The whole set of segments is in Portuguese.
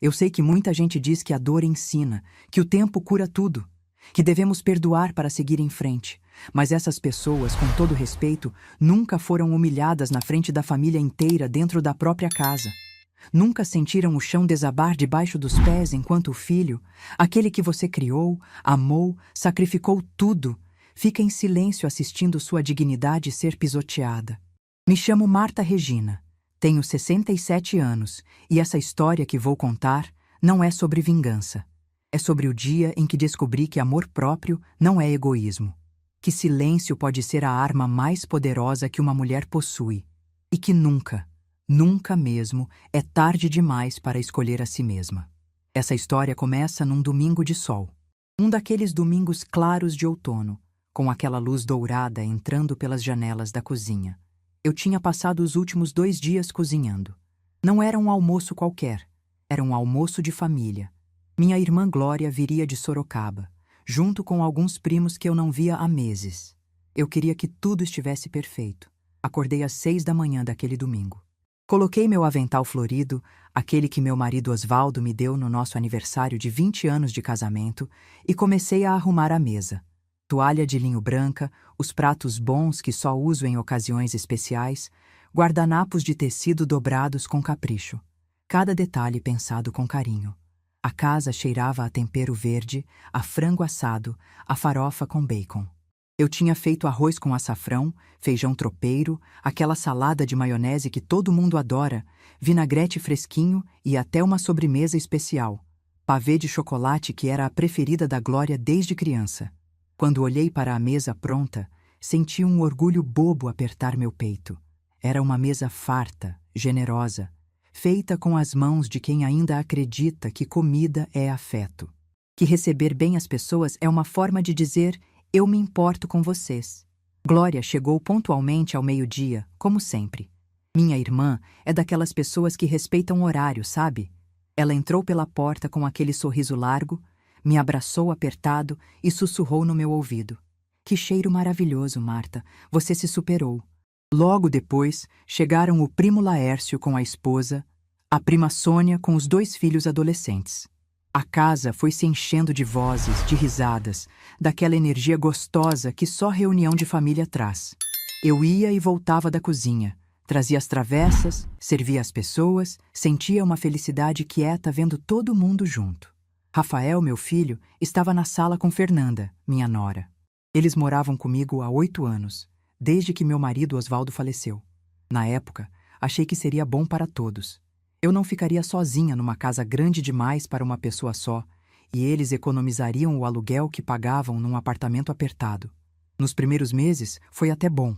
Eu sei que muita gente diz que a dor ensina, que o tempo cura tudo, que devemos perdoar para seguir em frente. Mas essas pessoas, com todo respeito, nunca foram humilhadas na frente da família inteira dentro da própria casa. Nunca sentiram o chão desabar debaixo dos pés enquanto o filho, aquele que você criou, amou, sacrificou tudo, fica em silêncio assistindo sua dignidade ser pisoteada. Me chamo Marta Regina, tenho 67 anos e essa história que vou contar não é sobre vingança. É sobre o dia em que descobri que amor próprio não é egoísmo, que silêncio pode ser a arma mais poderosa que uma mulher possui e que nunca, nunca mesmo é tarde demais para escolher a si mesma. Essa história começa num domingo de sol. Um daqueles domingos claros de outono, com aquela luz dourada entrando pelas janelas da cozinha. Eu tinha passado os últimos 2 dias cozinhando. Não era um almoço qualquer, era um almoço de família. Minha irmã Glória viria de Sorocaba, junto com alguns primos que eu não via há meses. Eu queria que tudo estivesse perfeito. Acordei às 6 da manhã daquele domingo. Coloquei meu avental florido, aquele que meu marido Osvaldo me deu no nosso aniversário de 20 anos de casamento, e comecei a arrumar a mesa. Toalha de linho branca, os pratos bons que só uso em ocasiões especiais, guardanapos de tecido dobrados com capricho. Cada detalhe pensado com carinho. A casa cheirava a tempero verde, a frango assado, a farofa com bacon. Eu tinha feito arroz com açafrão, feijão tropeiro, aquela salada de maionese que todo mundo adora, vinagrete fresquinho e até uma sobremesa especial, pavê de chocolate que era a preferida da Glória desde criança. Quando olhei para a mesa pronta, senti um orgulho bobo apertar meu peito. Era uma mesa farta, generosa, feita com as mãos de quem ainda acredita que comida é afeto. Que receber bem as pessoas é uma forma de dizer: eu me importo com vocês. Glória chegou pontualmente ao meio-dia, como sempre. Minha irmã é daquelas pessoas que respeitam o horário, sabe? Ela entrou pela porta com aquele sorriso largo, me abraçou apertado e sussurrou no meu ouvido. Que cheiro maravilhoso, Marta, você se superou. Logo depois, chegaram o primo Laércio com a esposa, a prima Sônia com os 2 filhos adolescentes. A casa foi se enchendo de vozes, de risadas, daquela energia gostosa que só reunião de família traz. Eu ia e voltava da cozinha, trazia as travessas, servia as pessoas, sentia uma felicidade quieta vendo todo mundo junto. Rafael, meu filho, estava na sala com Fernanda, minha nora. Eles moravam comigo há 8 anos, desde que meu marido Osvaldo faleceu. Na época, achei que seria bom para todos. Eu não ficaria sozinha numa casa grande demais para uma pessoa só, e eles economizariam o aluguel que pagavam num apartamento apertado. Nos primeiros meses, foi até bom.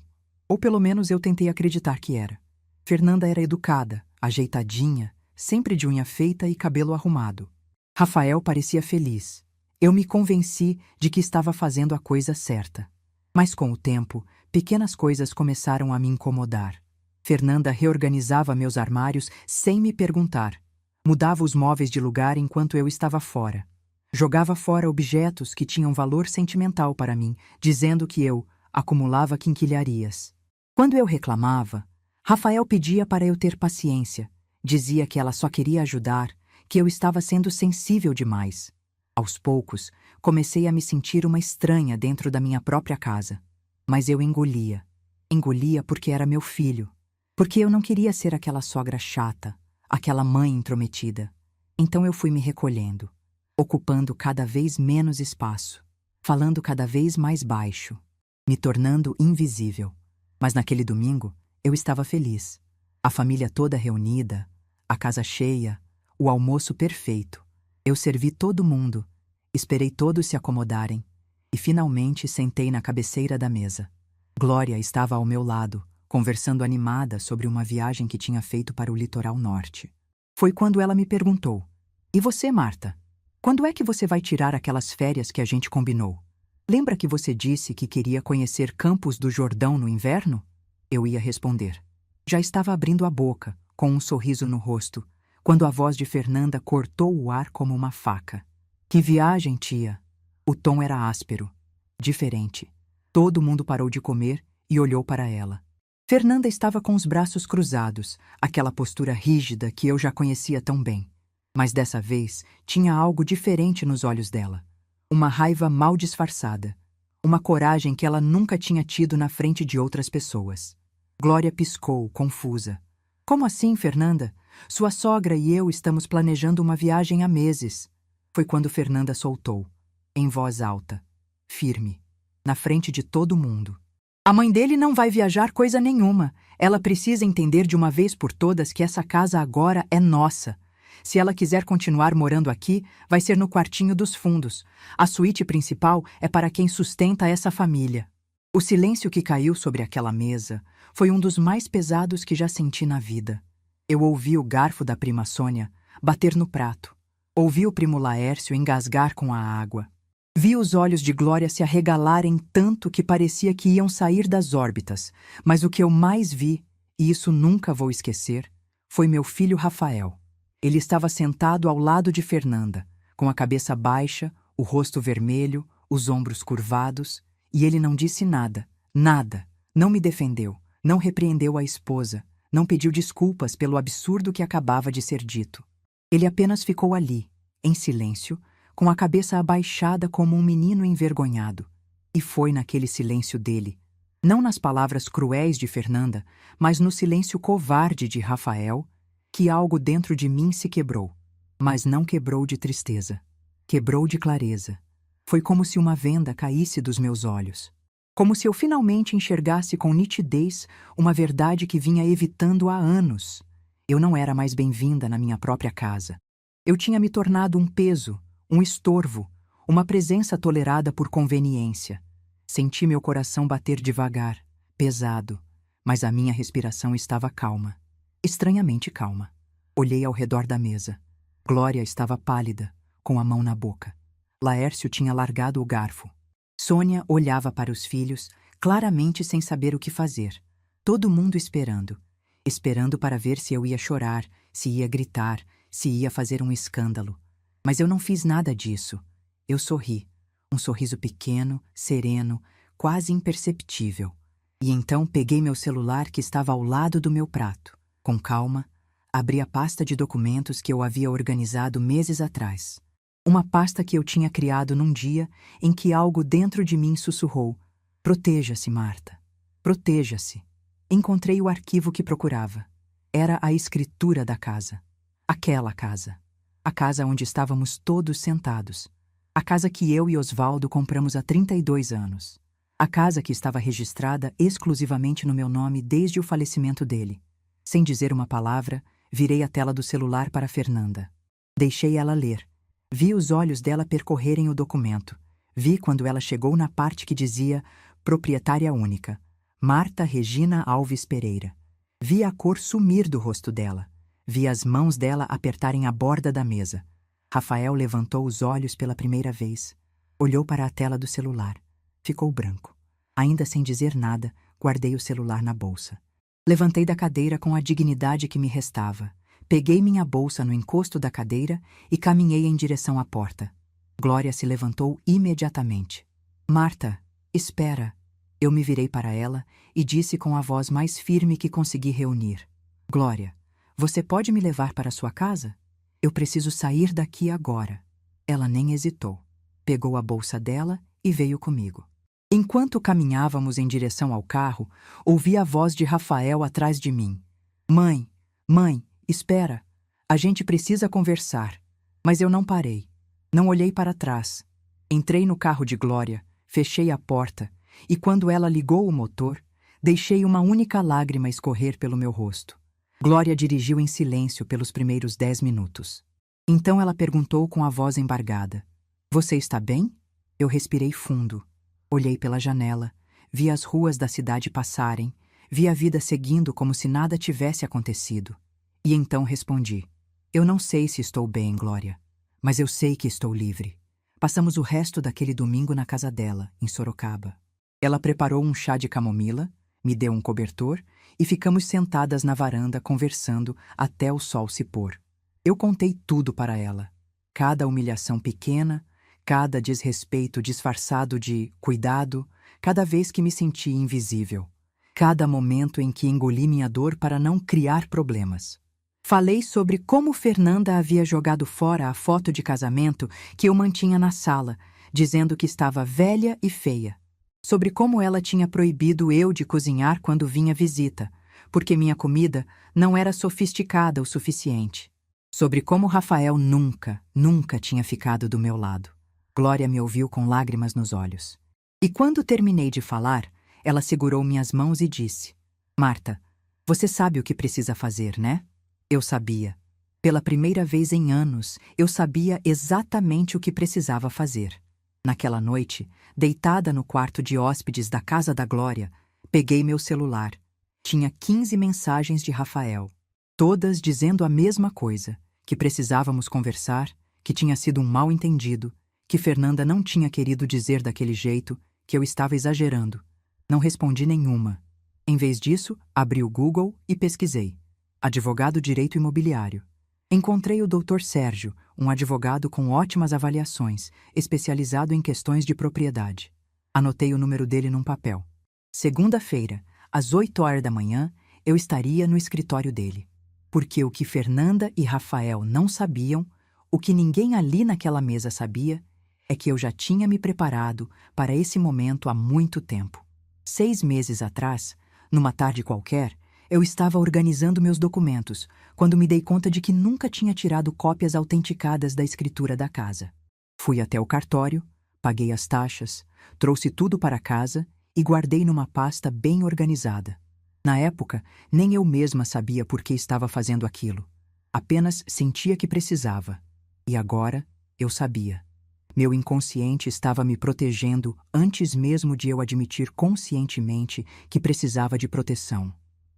Ou pelo menos eu tentei acreditar que era. Fernanda era educada, ajeitadinha, sempre de unha feita e cabelo arrumado. Rafael parecia feliz. Eu me convenci de que estava fazendo a coisa certa. Mas com o tempo, pequenas coisas começaram a me incomodar. Fernanda reorganizava meus armários sem me perguntar. Mudava os móveis de lugar enquanto eu estava fora. Jogava fora objetos que tinham valor sentimental para mim, dizendo que eu acumulava quinquilharias. Quando eu reclamava, Rafael pedia para eu ter paciência. Dizia que ela só queria ajudar, que eu estava sendo sensível demais. Aos poucos, comecei a me sentir uma estranha dentro da minha própria casa. Mas eu engolia. Engolia porque era meu filho. Porque eu não queria ser aquela sogra chata, aquela mãe intrometida. Então eu fui me recolhendo, ocupando cada vez menos espaço, falando cada vez mais baixo, me tornando invisível. Mas naquele domingo, eu estava feliz. A família toda reunida, a casa cheia, o almoço perfeito. Eu servi todo mundo, esperei todos se acomodarem e finalmente sentei na cabeceira da mesa. Glória estava ao meu lado, conversando animada sobre uma viagem que tinha feito para o litoral norte. Foi quando ela me perguntou: "E você, Marta? Quando é que você vai tirar aquelas férias que a gente combinou? Lembra que você disse que queria conhecer Campos do Jordão no inverno?" Eu ia responder. Já estava abrindo a boca, com um sorriso no rosto, quando a voz de Fernanda cortou o ar como uma faca. "Que viagem, tia!" O tom era áspero, diferente. Todo mundo parou de comer e olhou para ela. Fernanda estava com os braços cruzados, aquela postura rígida que eu já conhecia tão bem. Mas dessa vez tinha algo diferente nos olhos dela. Uma raiva mal disfarçada. Uma coragem que ela nunca tinha tido na frente de outras pessoas. Glória piscou, confusa. Como assim, Fernanda? Sua sogra e eu estamos planejando uma viagem há meses. Foi quando Fernanda soltou, em voz alta, firme, na frente de todo mundo. A mãe dele não vai viajar coisa nenhuma. Ela precisa entender de uma vez por todas que essa casa agora é nossa. Se ela quiser continuar morando aqui, vai ser no quartinho dos fundos. A suíte principal é para quem sustenta essa família. O silêncio que caiu sobre aquela mesa foi um dos mais pesados que já senti na vida. Eu ouvi o garfo da prima Sônia bater no prato. Ouvi o primo Laércio engasgar com a água. Vi os olhos de Glória se arregalarem tanto que parecia que iam sair das órbitas, mas o que eu mais vi, e isso nunca vou esquecer, foi meu filho Rafael. Ele estava sentado ao lado de Fernanda, com a cabeça baixa, o rosto vermelho, os ombros curvados, e ele não disse nada, nada, não me defendeu, não repreendeu a esposa, não pediu desculpas pelo absurdo que acabava de ser dito. Ele apenas ficou ali, em silêncio, com a cabeça abaixada como um menino envergonhado. E foi naquele silêncio dele, não nas palavras cruéis de Fernanda, mas no silêncio covarde de Rafael, que algo dentro de mim se quebrou. Mas não quebrou de tristeza. Quebrou de clareza. Foi como se uma venda caísse dos meus olhos. Como se eu finalmente enxergasse com nitidez uma verdade que vinha evitando há anos. Eu não era mais bem-vinda na minha própria casa. Eu tinha me tornado um peso, um estorvo, uma presença tolerada por conveniência. Senti meu coração bater devagar, pesado, mas a minha respiração estava calma, estranhamente calma. Olhei ao redor da mesa. Glória estava pálida, com a mão na boca. Laércio tinha largado o garfo. Sônia olhava para os filhos, claramente sem saber o que fazer. Todo mundo esperando. Esperando para ver se eu ia chorar, se ia gritar, se ia fazer um escândalo. Mas eu não fiz nada disso. Eu sorri. Um sorriso pequeno, sereno, quase imperceptível. E então peguei meu celular que estava ao lado do meu prato. Com calma, abri a pasta de documentos que eu havia organizado meses atrás. Uma pasta que eu tinha criado num dia em que algo dentro de mim sussurrou: "Proteja-se, Marta. Proteja-se." Encontrei o arquivo que procurava. Era a escritura da casa. Aquela casa. A casa onde estávamos todos sentados. A casa que eu e Osvaldo compramos há 32 anos. A casa que estava registrada exclusivamente no meu nome desde o falecimento dele. Sem dizer uma palavra, virei a tela do celular para Fernanda. Deixei ela ler. Vi os olhos dela percorrerem o documento. Vi quando ela chegou na parte que dizia proprietária única, Marta Regina Alves Pereira. Vi a cor sumir do rosto dela. Vi as mãos dela apertarem a borda da mesa. Rafael levantou os olhos pela primeira vez. Olhou para a tela do celular. Ficou branco. Ainda sem dizer nada, guardei o celular na bolsa. Levantei da cadeira com a dignidade que me restava. Peguei minha bolsa no encosto da cadeira e caminhei em direção à porta. Glória se levantou imediatamente. "Marta, espera." Eu me virei para ela e disse com a voz mais firme que consegui reunir: "Glória, você pode me levar para sua casa? Eu preciso sair daqui agora." Ela nem hesitou. Pegou a bolsa dela e veio comigo. Enquanto caminhávamos em direção ao carro, ouvi a voz de Rafael atrás de mim. Mãe, espera. A gente precisa conversar." Mas eu não parei. Não olhei para trás. Entrei no carro de Glória, fechei a porta e quando ela ligou o motor, deixei uma única lágrima escorrer pelo meu rosto. Glória dirigiu em silêncio pelos primeiros 10 minutos. Então ela perguntou com a voz embargada: "Você está bem?" Eu respirei fundo. Olhei pela janela, vi as ruas da cidade passarem, vi a vida seguindo como se nada tivesse acontecido. E então respondi: "Eu não sei se estou bem, Glória, mas eu sei que estou livre." Passamos o resto daquele domingo na casa dela, em Sorocaba. Ela preparou um chá de camomila, me deu um cobertor e ficamos sentadas na varanda conversando até o sol se pôr. Eu contei tudo para ela. Cada humilhação pequena, cada desrespeito disfarçado de cuidado, cada vez que me senti invisível. Cada momento em que engoli minha dor para não criar problemas. Falei sobre como Fernanda havia jogado fora a foto de casamento que eu mantinha na sala, dizendo que estava velha e feia. Sobre como ela tinha proibido eu de cozinhar quando vinha visita, porque minha comida não era sofisticada o suficiente. Sobre como Rafael nunca tinha ficado do meu lado. Glória me ouviu com lágrimas nos olhos. E quando terminei de falar, ela segurou minhas mãos e disse: Marta, você sabe o que precisa fazer, né? Eu sabia. Pela primeira vez em anos, eu sabia exatamente o que precisava fazer. Naquela noite, deitada no quarto de hóspedes da Casa da Glória, peguei meu celular. Tinha 15 mensagens de Rafael, todas dizendo a mesma coisa, que precisávamos conversar, que tinha sido um mal-entendido, que Fernanda não tinha querido dizer daquele jeito, que eu estava exagerando. Não respondi nenhuma. Em vez disso, abri o Google e pesquisei. Advogado Direito Imobiliário. Encontrei o Dr. Sérgio, um advogado com ótimas avaliações, especializado em questões de propriedade. Anotei o número dele num papel. Segunda-feira, às 8 horas da manhã, eu estaria no escritório dele. Porque o que Fernanda e Rafael não sabiam, o que ninguém ali naquela mesa sabia, é que eu já tinha me preparado para esse momento há muito tempo. 6 meses atrás, numa tarde qualquer, eu estava organizando meus documentos, quando me dei conta de que nunca tinha tirado cópias autenticadas da escritura da casa. Fui até o cartório, paguei as taxas, trouxe tudo para casa e guardei numa pasta bem organizada. Na época, nem eu mesma sabia por que estava fazendo aquilo. Apenas sentia que precisava. E agora, eu sabia. Meu inconsciente estava me protegendo antes mesmo de eu admitir conscientemente que precisava de proteção.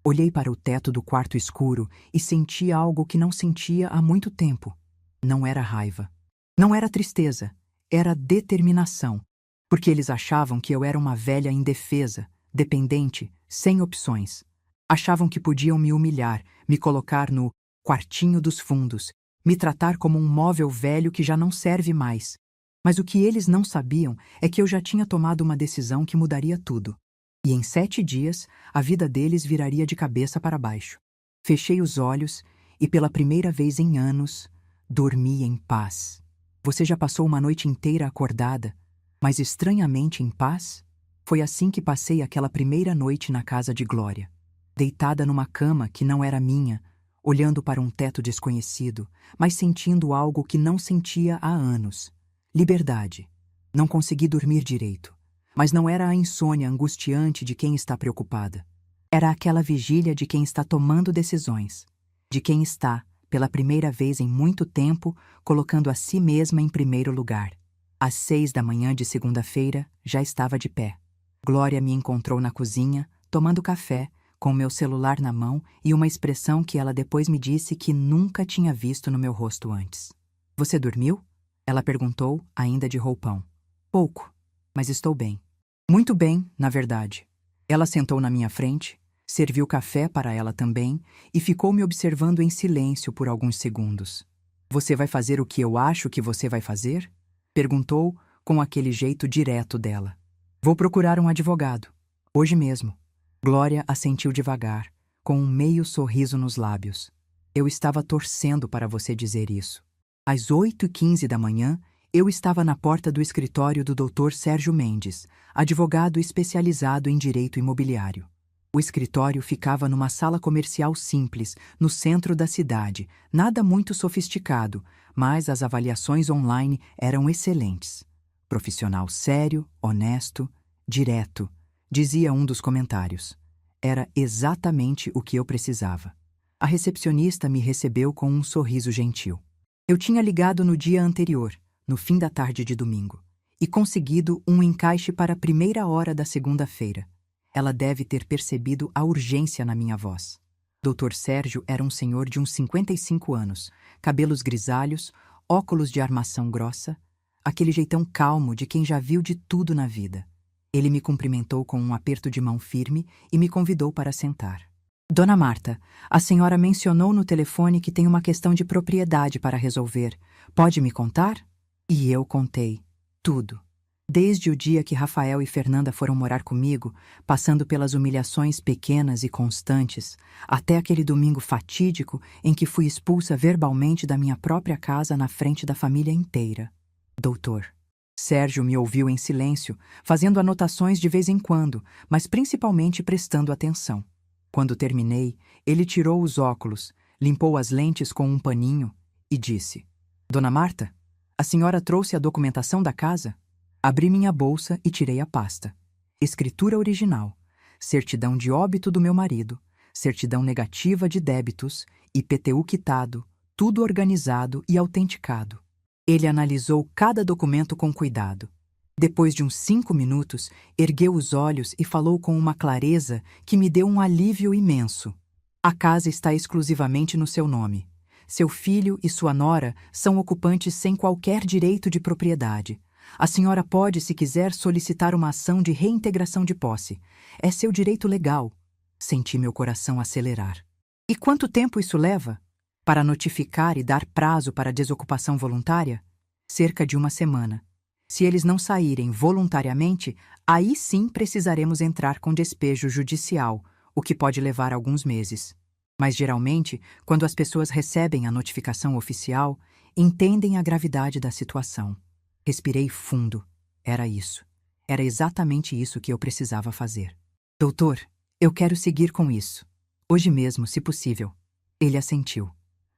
Olhei para o teto do quarto escuro e senti algo que não sentia há muito tempo. Não era raiva. Não era tristeza. Era determinação. Porque eles achavam que eu era uma velha indefesa, dependente, sem opções. Achavam que podiam me humilhar, me colocar no quartinho dos fundos, me tratar como um móvel velho que já não serve mais. Mas o que eles não sabiam é que eu já tinha tomado uma decisão que mudaria tudo. E em 7 dias, a vida deles viraria de cabeça para baixo. Fechei os olhos e, pela primeira vez em anos, dormi em paz. Você já passou uma noite inteira acordada, mas estranhamente em paz? Foi assim que passei aquela primeira noite na casa de Glória. Deitada numa cama que não era minha, olhando para um teto desconhecido, mas sentindo algo que não sentia há anos. Liberdade. Não consegui dormir direito. Mas não era a insônia angustiante de quem está preocupada. Era aquela vigília de quem está tomando decisões. De quem está, pela primeira vez em muito tempo, colocando a si mesma em primeiro lugar. Às 6 da manhã de segunda-feira, já estava de pé. Glória me encontrou na cozinha, tomando café, com meu celular na mão e uma expressão que ela depois me disse que nunca tinha visto no meu rosto antes. Você dormiu? Ela perguntou, ainda de roupão. Pouco. Mas estou bem. Muito bem, na verdade. Ela sentou na minha frente, serviu café para ela também e ficou me observando em silêncio por alguns segundos. Você vai fazer o que eu acho que você vai fazer? Perguntou com aquele jeito direto dela. Vou procurar um advogado. Hoje mesmo. Glória assentiu devagar, com um meio sorriso nos lábios. Eu estava torcendo para você dizer isso. Às 8h15 da manhã, eu estava na porta do escritório do Dr. Sérgio Mendes, advogado especializado em direito imobiliário. O escritório ficava numa sala comercial simples, no centro da cidade, nada muito sofisticado, mas as avaliações online eram excelentes. Profissional sério, honesto, direto, dizia um dos comentários. Era exatamente o que eu precisava. A recepcionista me recebeu com um sorriso gentil. Eu tinha ligado no dia anterior, no fim da tarde de domingo, e conseguido um encaixe para a primeira hora da segunda-feira. Ela deve ter percebido a urgência na minha voz. Dr. Sérgio era um senhor de uns 55 anos, cabelos grisalhos, óculos de armação grossa, aquele jeitão calmo de quem já viu de tudo na vida. Ele me cumprimentou com um aperto de mão firme e me convidou para sentar. Dona Marta, a senhora mencionou no telefone que tem uma questão de propriedade para resolver. Pode me contar? E eu contei. Tudo. Desde o dia que Rafael e Fernanda foram morar comigo, passando pelas humilhações pequenas e constantes, até aquele domingo fatídico em que fui expulsa verbalmente da minha própria casa na frente da família inteira. Doutor. Sérgio me ouviu em silêncio, fazendo anotações de vez em quando, mas principalmente prestando atenção. Quando terminei, ele tirou os óculos, limpou as lentes com um paninho e disse: Dona Marta, a senhora trouxe a documentação da casa? Abri minha bolsa e tirei a pasta. Escritura original, certidão de óbito do meu marido, certidão negativa de débitos, IPTU quitado, tudo organizado e autenticado. Ele analisou cada documento com cuidado. Depois de uns 5 minutos, ergueu os olhos e falou com uma clareza que me deu um alívio imenso. A casa está exclusivamente no seu nome. Seu filho e sua nora são ocupantes sem qualquer direito de propriedade. A senhora pode, se quiser, solicitar uma ação de reintegração de posse. É seu direito legal. Senti meu coração acelerar. E quanto tempo isso leva? Para notificar e dar prazo para desocupação voluntária? Cerca de 1 semana. Se eles não saírem voluntariamente, aí sim precisaremos entrar com despejo judicial, o que pode levar alguns meses. Mas geralmente, quando as pessoas recebem a notificação oficial, entendem a gravidade da situação. Respirei fundo. Era isso. Era exatamente isso que eu precisava fazer. Doutor, eu quero seguir com isso. Hoje mesmo, se possível. Ele assentiu.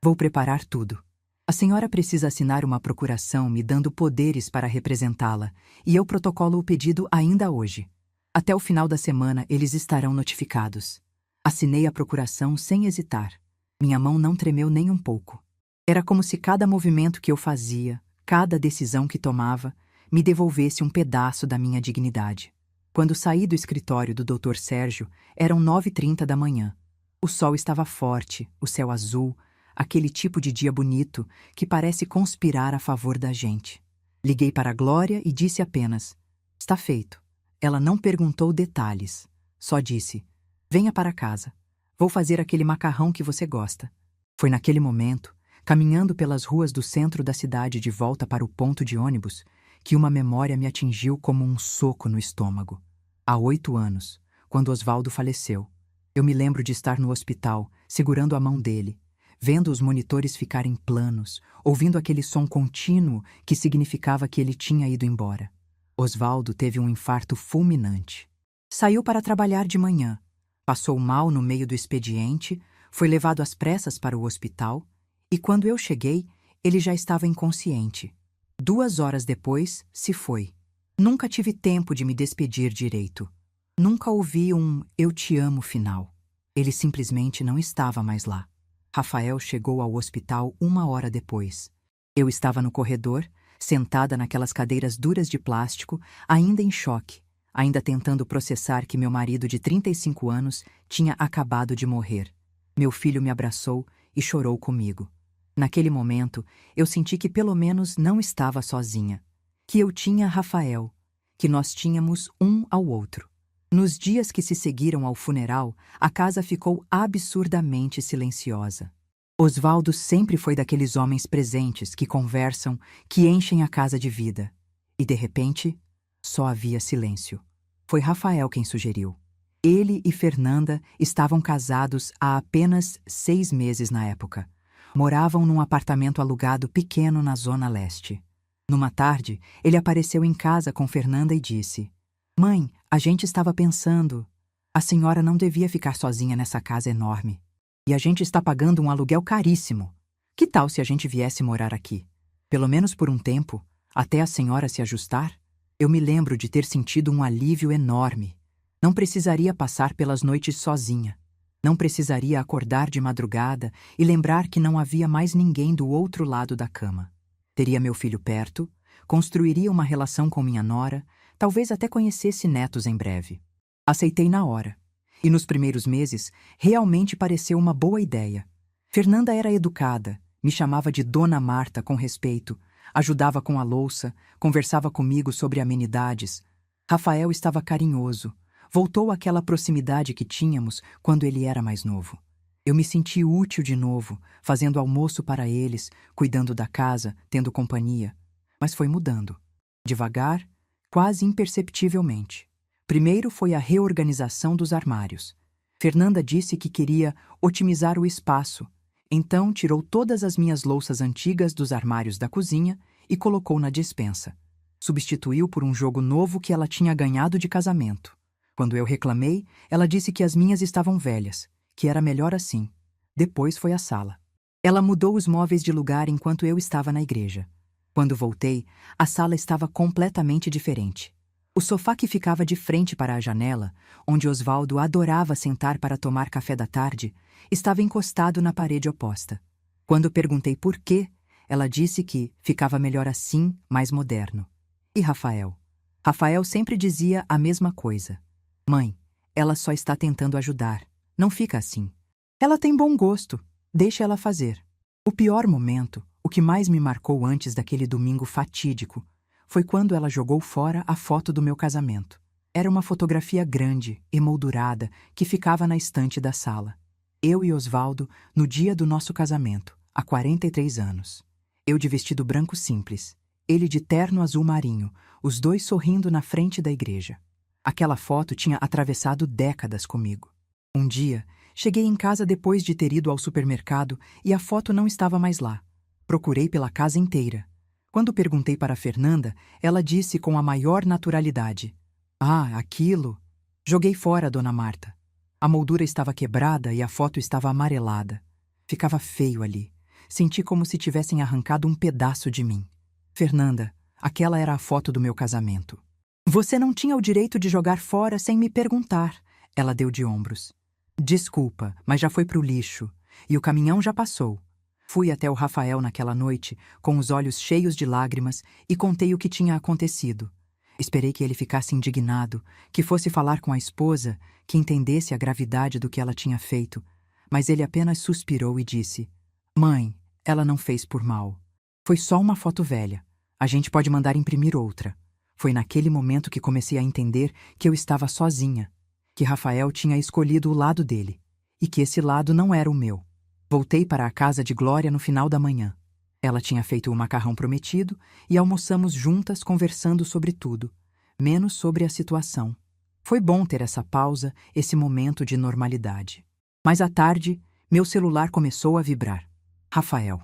Vou preparar tudo. A senhora precisa assinar uma procuração me dando poderes para representá-la, e eu protocolo o pedido ainda hoje. Até o final da semana eles estarão notificados. Assinei a procuração sem hesitar. Minha mão não tremeu nem um pouco. Era como se cada movimento que eu fazia, cada decisão que tomava, me devolvesse um pedaço da minha dignidade. Quando saí do escritório do Dr. Sérgio, eram 9h30 da manhã. O sol estava forte, o céu azul, aquele tipo de dia bonito que parece conspirar a favor da gente. Liguei para a Glória e disse apenas: está feito. Ela não perguntou detalhes, só disse: venha para casa. Vou fazer aquele macarrão que você gosta. Foi naquele momento, caminhando pelas ruas do centro da cidade de volta para o ponto de ônibus, que uma memória me atingiu como um soco no estômago. Há 8 anos, quando Osvaldo faleceu, eu me lembro de estar no hospital, segurando a mão dele, vendo os monitores ficarem planos, ouvindo aquele som contínuo que significava que ele tinha ido embora. Osvaldo teve um infarto fulminante. Saiu para trabalhar de manhã, passou mal no meio do expediente, foi levado às pressas para o hospital, e quando eu cheguei, ele já estava inconsciente. 2 horas depois, se foi. Nunca tive tempo de me despedir direito. Nunca ouvi um "eu te amo" final. Ele simplesmente não estava mais lá. Rafael chegou ao hospital 1 hora depois. Eu estava no corredor, sentada naquelas cadeiras duras de plástico, ainda em choque, ainda tentando processar que meu marido de 35 anos tinha acabado de morrer. Meu filho me abraçou e chorou comigo. Naquele momento, eu senti que pelo menos não estava sozinha, que eu tinha Rafael, que nós tínhamos um ao outro. Nos dias que se seguiram ao funeral, a casa ficou absurdamente silenciosa. Osvaldo sempre foi daqueles homens presentes que conversam, que enchem a casa de vida. E, de repente, só havia silêncio. Foi Rafael quem sugeriu. Ele e Fernanda estavam casados há apenas 6 meses na época. Moravam num apartamento alugado pequeno na Zona Leste. Numa tarde, ele apareceu em casa com Fernanda e disse: Mãe, a gente estava pensando. A senhora não devia ficar sozinha nessa casa enorme. E a gente está pagando um aluguel caríssimo. Que tal se a gente viesse morar aqui? Pelo menos por um tempo, até a senhora se ajustar? Eu me lembro de ter sentido um alívio enorme. Não precisaria passar pelas noites sozinha. Não precisaria acordar de madrugada e lembrar que não havia mais ninguém do outro lado da cama. Teria meu filho perto, construiria uma relação com minha nora, talvez até conhecesse netos em breve. Aceitei na hora. E nos primeiros meses, realmente pareceu uma boa ideia. Fernanda era educada, me chamava de Dona Marta com respeito, ajudava com a louça, conversava comigo sobre amenidades. Rafael estava carinhoso. Voltou àquela proximidade que tínhamos quando ele era mais novo. Eu me senti útil de novo, fazendo almoço para eles, cuidando da casa, tendo companhia. Mas foi mudando. Devagar, quase imperceptivelmente. Primeiro foi a reorganização dos armários. Fernanda disse que queria otimizar o espaço, então tirou todas as minhas louças antigas dos armários da cozinha e colocou na despensa. Substituiu por um jogo novo que ela tinha ganhado de casamento. Quando eu reclamei, ela disse que as minhas estavam velhas, que era melhor assim. Depois foi a sala. Ela mudou os móveis de lugar enquanto eu estava na igreja. Quando voltei, a sala estava completamente diferente. O sofá que ficava de frente para a janela, onde Osvaldo adorava sentar para tomar café da tarde, estava encostado na parede oposta. Quando perguntei por quê, ela disse que ficava melhor assim, mais moderno. E Rafael? Rafael sempre dizia a mesma coisa. Mãe, ela só está tentando ajudar. Não fica assim. Ela tem bom gosto. Deixa ela fazer. O pior momento, o que mais me marcou antes daquele domingo fatídico, foi quando ela jogou fora a foto do meu casamento. Era uma fotografia grande, emoldurada, que ficava na estante da sala. Eu e Osvaldo, no dia do nosso casamento, há 43 anos. Eu de vestido branco simples, ele de terno azul marinho, os dois sorrindo na frente da igreja. Aquela foto tinha atravessado décadas comigo. Um dia, cheguei em casa depois de ter ido ao supermercado e a foto não estava mais lá. Procurei pela casa inteira. Quando perguntei para Fernanda, ela disse com a maior naturalidade: "Ah, aquilo." Joguei fora, dona Marta. A moldura estava quebrada e a foto estava amarelada. Ficava feio ali. Senti como se tivessem arrancado um pedaço de mim. Fernanda, aquela era a foto do meu casamento. Você não tinha o direito de jogar fora sem me perguntar. Ela deu de ombros. Desculpa, mas já foi pro lixo. E o caminhão já passou. Fui até o Rafael naquela noite, com os olhos cheios de lágrimas, e contei o que tinha acontecido. Esperei que ele ficasse indignado, que fosse falar com a esposa, que entendesse a gravidade do que ela tinha feito, mas ele apenas suspirou e disse: Mãe, ela não fez por mal. Foi só uma foto velha. A gente pode mandar imprimir outra. Foi naquele momento que comecei a entender que eu estava sozinha, que Rafael tinha escolhido o lado dele, e que esse lado não era o meu. Voltei para a casa de Glória no final da manhã. Ela tinha feito o macarrão prometido e almoçamos juntas conversando sobre tudo, menos sobre a situação. Foi bom ter essa pausa, esse momento de normalidade. Mas à tarde, meu celular começou a vibrar. Rafael.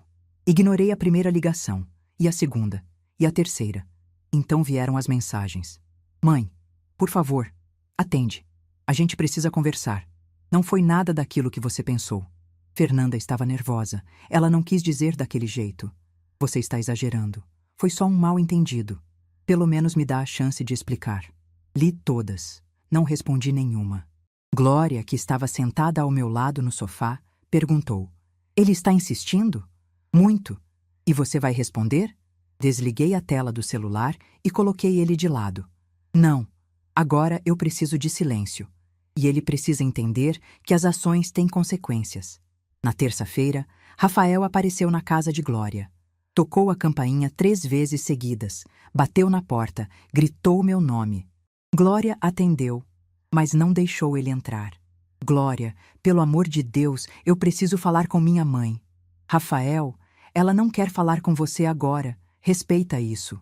Ignorei a primeira ligação, e a segunda, e a terceira. Então vieram as mensagens. Mãe, por favor, atende. A gente precisa conversar. Não foi nada daquilo que você pensou. Fernanda estava nervosa. Ela não quis dizer daquele jeito. Você está exagerando. Foi só um mal-entendido. Pelo menos me dá a chance de explicar. Li todas. Não respondi nenhuma. Glória, que estava sentada ao meu lado no sofá, perguntou: Ele está insistindo? Muito. E você vai responder? Desliguei a tela do celular e coloquei ele de lado. Não. Agora eu preciso de silêncio. E ele precisa entender que as ações têm consequências. Na terça-feira, Rafael apareceu na casa de Glória. Tocou a campainha 3 vezes seguidas, bateu na porta, gritou meu nome. Glória atendeu, mas não deixou ele entrar. Glória, pelo amor de Deus, eu preciso falar com minha mãe. Rafael, ela não quer falar com você agora, respeita isso.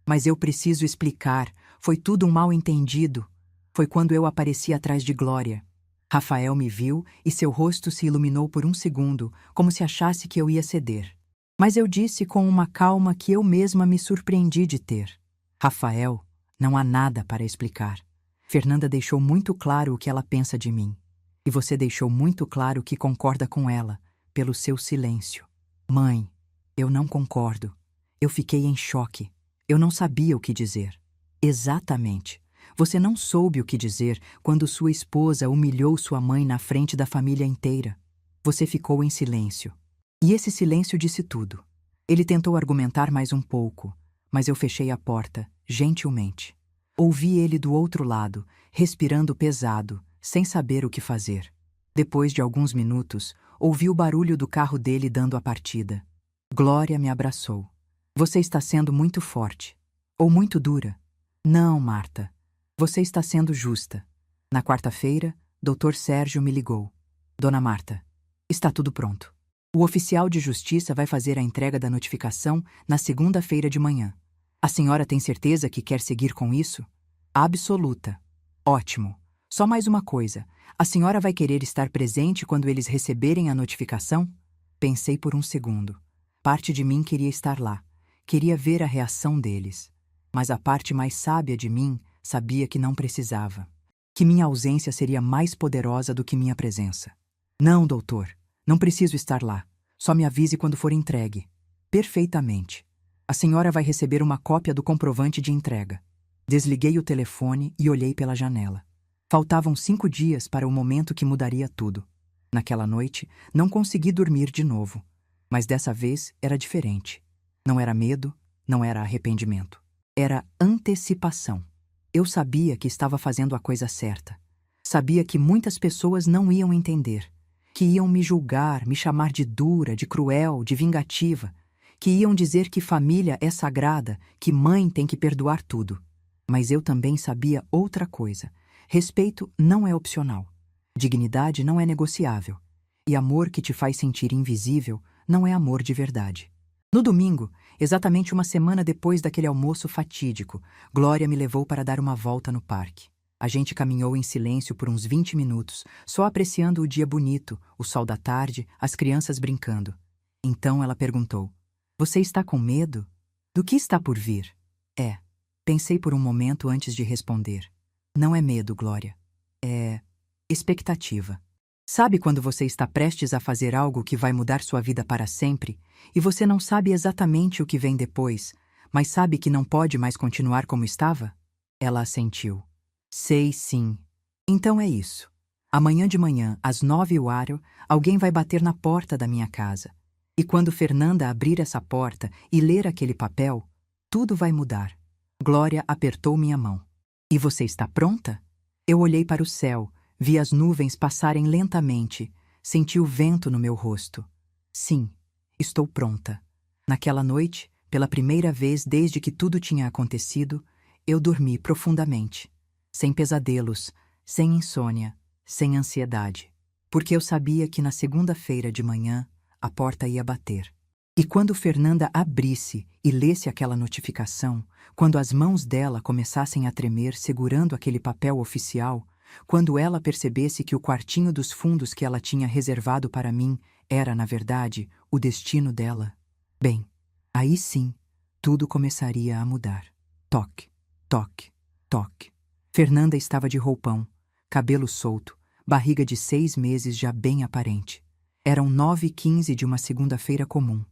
Mas eu preciso explicar, foi tudo um mal-entendido. Foi quando eu apareci atrás de Glória. Rafael me viu e seu rosto se iluminou por um segundo, como se achasse que eu ia ceder. Mas eu disse com uma calma que eu mesma me surpreendi de ter. Rafael, não há nada para explicar. Fernanda deixou muito claro o que ela pensa de mim. E você deixou muito claro que concorda com ela, pelo seu silêncio. Mãe, eu não concordo. Eu fiquei em choque. Eu não sabia o que dizer. Exatamente. Você não soube o que dizer quando sua esposa humilhou sua mãe na frente da família inteira. Você ficou em silêncio. E esse silêncio disse tudo. Ele tentou argumentar mais um pouco, mas eu fechei a porta, gentilmente. Ouvi ele do outro lado, respirando pesado, sem saber o que fazer. Depois de alguns minutos, ouvi o barulho do carro dele dando a partida. Glória me abraçou. Você está sendo muito forte. Ou muito dura. Não, Marta. Você está sendo justa. Na quarta-feira, Dr. Sérgio me ligou. Dona Marta, está tudo pronto. O oficial de justiça vai fazer a entrega da notificação na segunda-feira de manhã. A senhora tem certeza que quer seguir com isso? Absoluta. Ótimo. Só mais uma coisa. A senhora vai querer estar presente quando eles receberem a notificação? Pensei por um segundo. Parte de mim queria estar lá. Queria ver a reação deles. Mas a parte mais sábia de mim sabia que não precisava. Que minha ausência seria mais poderosa do que minha presença. Não, doutor. Não preciso estar lá. Só me avise quando for entregue. Perfeitamente. A senhora vai receber uma cópia do comprovante de entrega. Desliguei o telefone e olhei pela janela. Faltavam 5 dias para o momento que mudaria tudo. Naquela noite, não consegui dormir de novo. Mas dessa vez era diferente. Não era medo, não era arrependimento. Era antecipação. Eu sabia que estava fazendo a coisa certa. Sabia que muitas pessoas não iam entender. Que iam me julgar, me chamar de dura, de cruel, de vingativa. Que iam dizer que família é sagrada, que mãe tem que perdoar tudo. Mas eu também sabia outra coisa. Respeito não é opcional. Dignidade não é negociável. E amor que te faz sentir invisível não é amor de verdade. No domingo, exatamente uma semana depois daquele almoço fatídico, Glória me levou para dar uma volta no parque. A gente caminhou em silêncio por uns 20 minutos, só apreciando o dia bonito, o sol da tarde, as crianças brincando. Então ela perguntou: "Você está com medo? Do que está por vir?" Pensei por um momento antes de responder. Não é medo, Glória. É expectativa. Sabe quando você está prestes a fazer algo que vai mudar sua vida para sempre, e você não sabe exatamente o que vem depois, mas sabe que não pode mais continuar como estava? Ela assentiu. Sei sim. Então é isso. Amanhã de manhã, às 9h, alguém vai bater na porta da minha casa. E quando Fernanda abrir essa porta e ler aquele papel, tudo vai mudar. Glória apertou minha mão. E você está pronta? Eu olhei para o céu, vi as nuvens passarem lentamente, senti o vento no meu rosto. Sim, estou pronta. Naquela noite, pela primeira vez desde que tudo tinha acontecido, eu dormi profundamente. Sem pesadelos, sem insônia, sem ansiedade. Porque eu sabia que na segunda-feira de manhã a porta ia bater. E quando Fernanda abrisse e lesse aquela notificação, quando as mãos dela começassem a tremer segurando aquele papel oficial, quando ela percebesse que o quartinho dos fundos que ela tinha reservado para mim era, na verdade, o destino dela, bem, aí sim, tudo começaria a mudar. Toque, toque, toque. Fernanda estava de roupão, cabelo solto, barriga de 6 meses já bem aparente. Eram 9h15 de uma segunda-feira comum.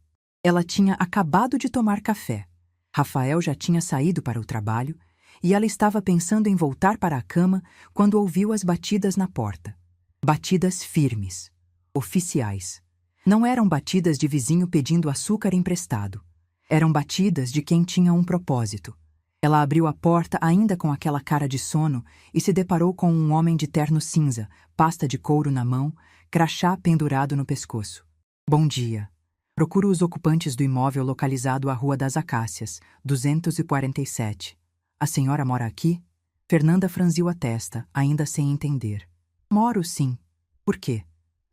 Ela tinha acabado de tomar café. Rafael já tinha saído para o trabalho e ela estava pensando em voltar para a cama quando ouviu as batidas na porta. Batidas firmes, oficiais. Não eram batidas de vizinho pedindo açúcar emprestado. Eram batidas de quem tinha um propósito. Ela abriu a porta ainda com aquela cara de sono e se deparou com um homem de terno cinza, pasta de couro na mão, crachá pendurado no pescoço. Bom dia. Procuro os ocupantes do imóvel localizado à Rua das Acácias, 247. A senhora mora aqui? Fernanda franziu a testa, ainda sem entender. Moro, sim. Por quê?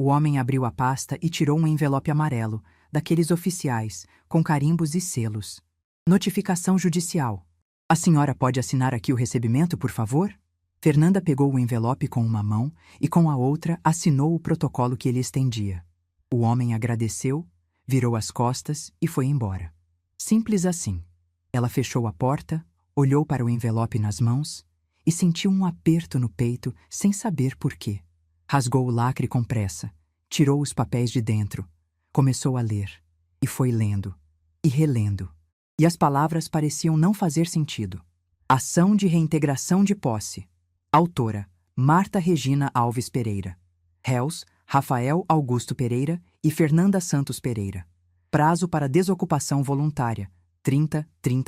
O homem abriu a pasta e tirou um envelope amarelo, daqueles oficiais, com carimbos e selos. Notificação judicial. A senhora pode assinar aqui o recebimento, por favor? Fernanda pegou o envelope com uma mão e com a outra assinou o protocolo que ele estendia. O homem agradeceu, virou as costas e foi embora. Simples assim. Ela fechou a porta, olhou para o envelope nas mãos e sentiu um aperto no peito sem saber por quê. Rasgou o lacre com pressa, tirou os papéis de dentro, começou a ler, e foi lendo, e relendo. E as palavras pareciam não fazer sentido. Ação de reintegração de posse. Autora: Marta Regina Alves Pereira. Réus: Rafael Augusto Pereira e Fernanda Santos Pereira. Prazo para desocupação voluntária: 30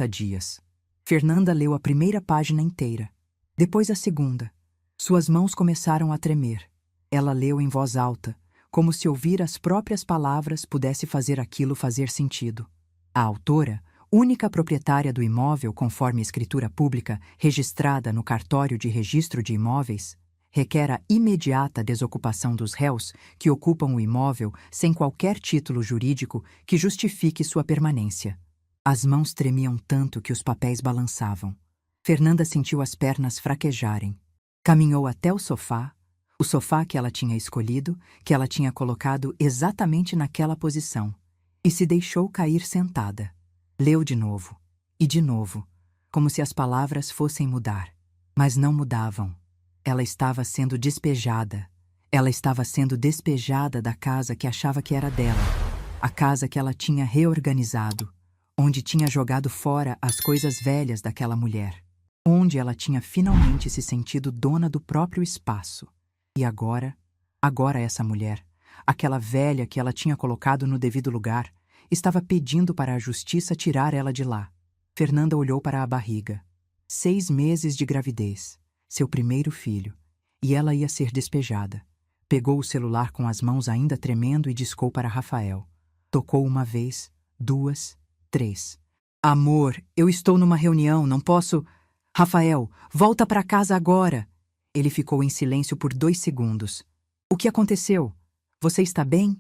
dias. Fernanda leu a primeira página inteira. Depois a segunda. Suas mãos começaram a tremer. Ela leu em voz alta, como se ouvir as próprias palavras pudesse fazer aquilo fazer sentido. A autora, única proprietária do imóvel conforme escritura pública registrada no cartório de registro de imóveis, requer a imediata desocupação dos réus que ocupam o imóvel sem qualquer título jurídico que justifique sua permanência. As mãos tremiam tanto que os papéis balançavam. Fernanda sentiu as pernas fraquejarem. Caminhou até o sofá que ela tinha escolhido, que ela tinha colocado exatamente naquela posição, e se deixou cair sentada. Leu de novo, e de novo, como se as palavras fossem mudar. Mas não mudavam. Ela estava sendo despejada. Ela estava sendo despejada da casa que achava que era dela, a casa que ela tinha reorganizado, onde tinha jogado fora as coisas velhas daquela mulher, onde ela tinha finalmente se sentido dona do próprio espaço. E agora essa mulher, aquela velha que ela tinha colocado no devido lugar, estava pedindo para a justiça tirar ela de lá. Fernanda olhou para a barriga. 6 meses de gravidez, seu primeiro filho, e ela ia ser despejada. Pegou o celular com as mãos ainda tremendo e discou para Rafael. Tocou uma vez, 2, 3. Amor, eu estou numa reunião, não posso... Rafael, volta para casa agora! Ele ficou em silêncio por 2 segundos. O que aconteceu? Você está bem?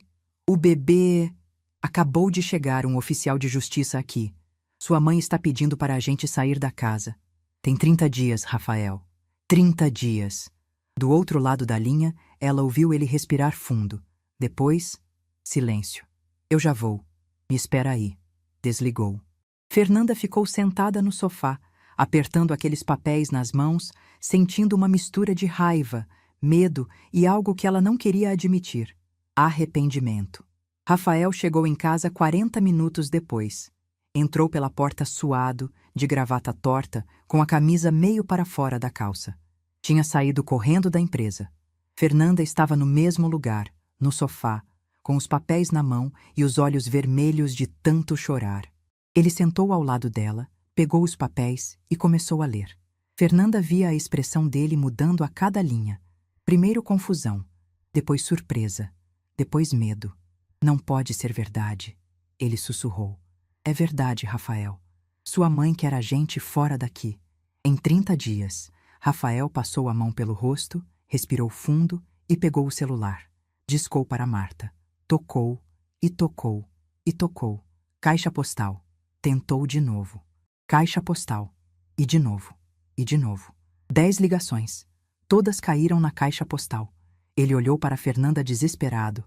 O bebê... Acabou de chegar um oficial de justiça aqui. Sua mãe está pedindo para a gente sair da casa. Tem 30 dias, Rafael. 30 dias. Do outro lado da linha, ela ouviu ele respirar fundo. Depois, silêncio. Eu já vou. Me espera aí. Desligou. Fernanda ficou sentada no sofá, apertando aqueles papéis nas mãos, sentindo uma mistura de raiva, medo e algo que ela não queria admitir: arrependimento. Rafael chegou em casa 40 minutos depois. Entrou pela porta suado, de gravata torta, com a camisa meio para fora da calça. Tinha saído correndo da empresa. Fernanda estava no mesmo lugar, no sofá, com os papéis na mão e os olhos vermelhos de tanto chorar. Ele sentou ao lado dela, pegou os papéis e começou a ler. Fernanda via a expressão dele mudando a cada linha. Primeiro confusão, depois surpresa, depois medo. Não pode ser verdade, ele sussurrou. É verdade, Rafael. Sua mãe quer a gente fora daqui. Em 30 dias, Rafael passou a mão pelo rosto, respirou fundo e pegou o celular. Discou para Marta. Tocou, e tocou, e tocou. Caixa postal. Tentou de novo. Caixa postal. E de novo, e de novo. 10 ligações. Todas caíram na caixa postal. Ele olhou para Fernanda desesperado.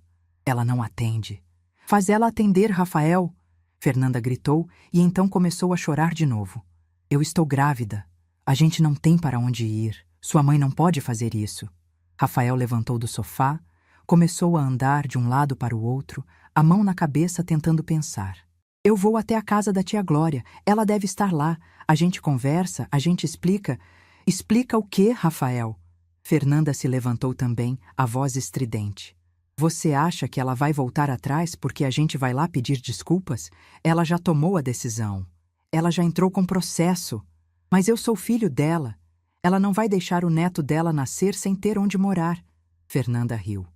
Ela não atende. Faz ela atender, Rafael! Fernanda gritou e então começou a chorar de novo. Eu estou grávida. A gente não tem para onde ir. Sua mãe não pode fazer isso. Rafael levantou do sofá, começou a andar de um lado para o outro, a mão na cabeça tentando pensar. Eu vou até a casa da tia Glória. Ela deve estar lá. A gente conversa, a gente explica. Explica o quê, Rafael? Fernanda se levantou também, a voz estridente. Você acha que ela vai voltar atrás porque a gente vai lá pedir desculpas? Ela já tomou a decisão. Ela já entrou com processo. Mas eu sou filho dela. Ela não vai deixar o neto dela nascer sem ter onde morar. Fernanda riu.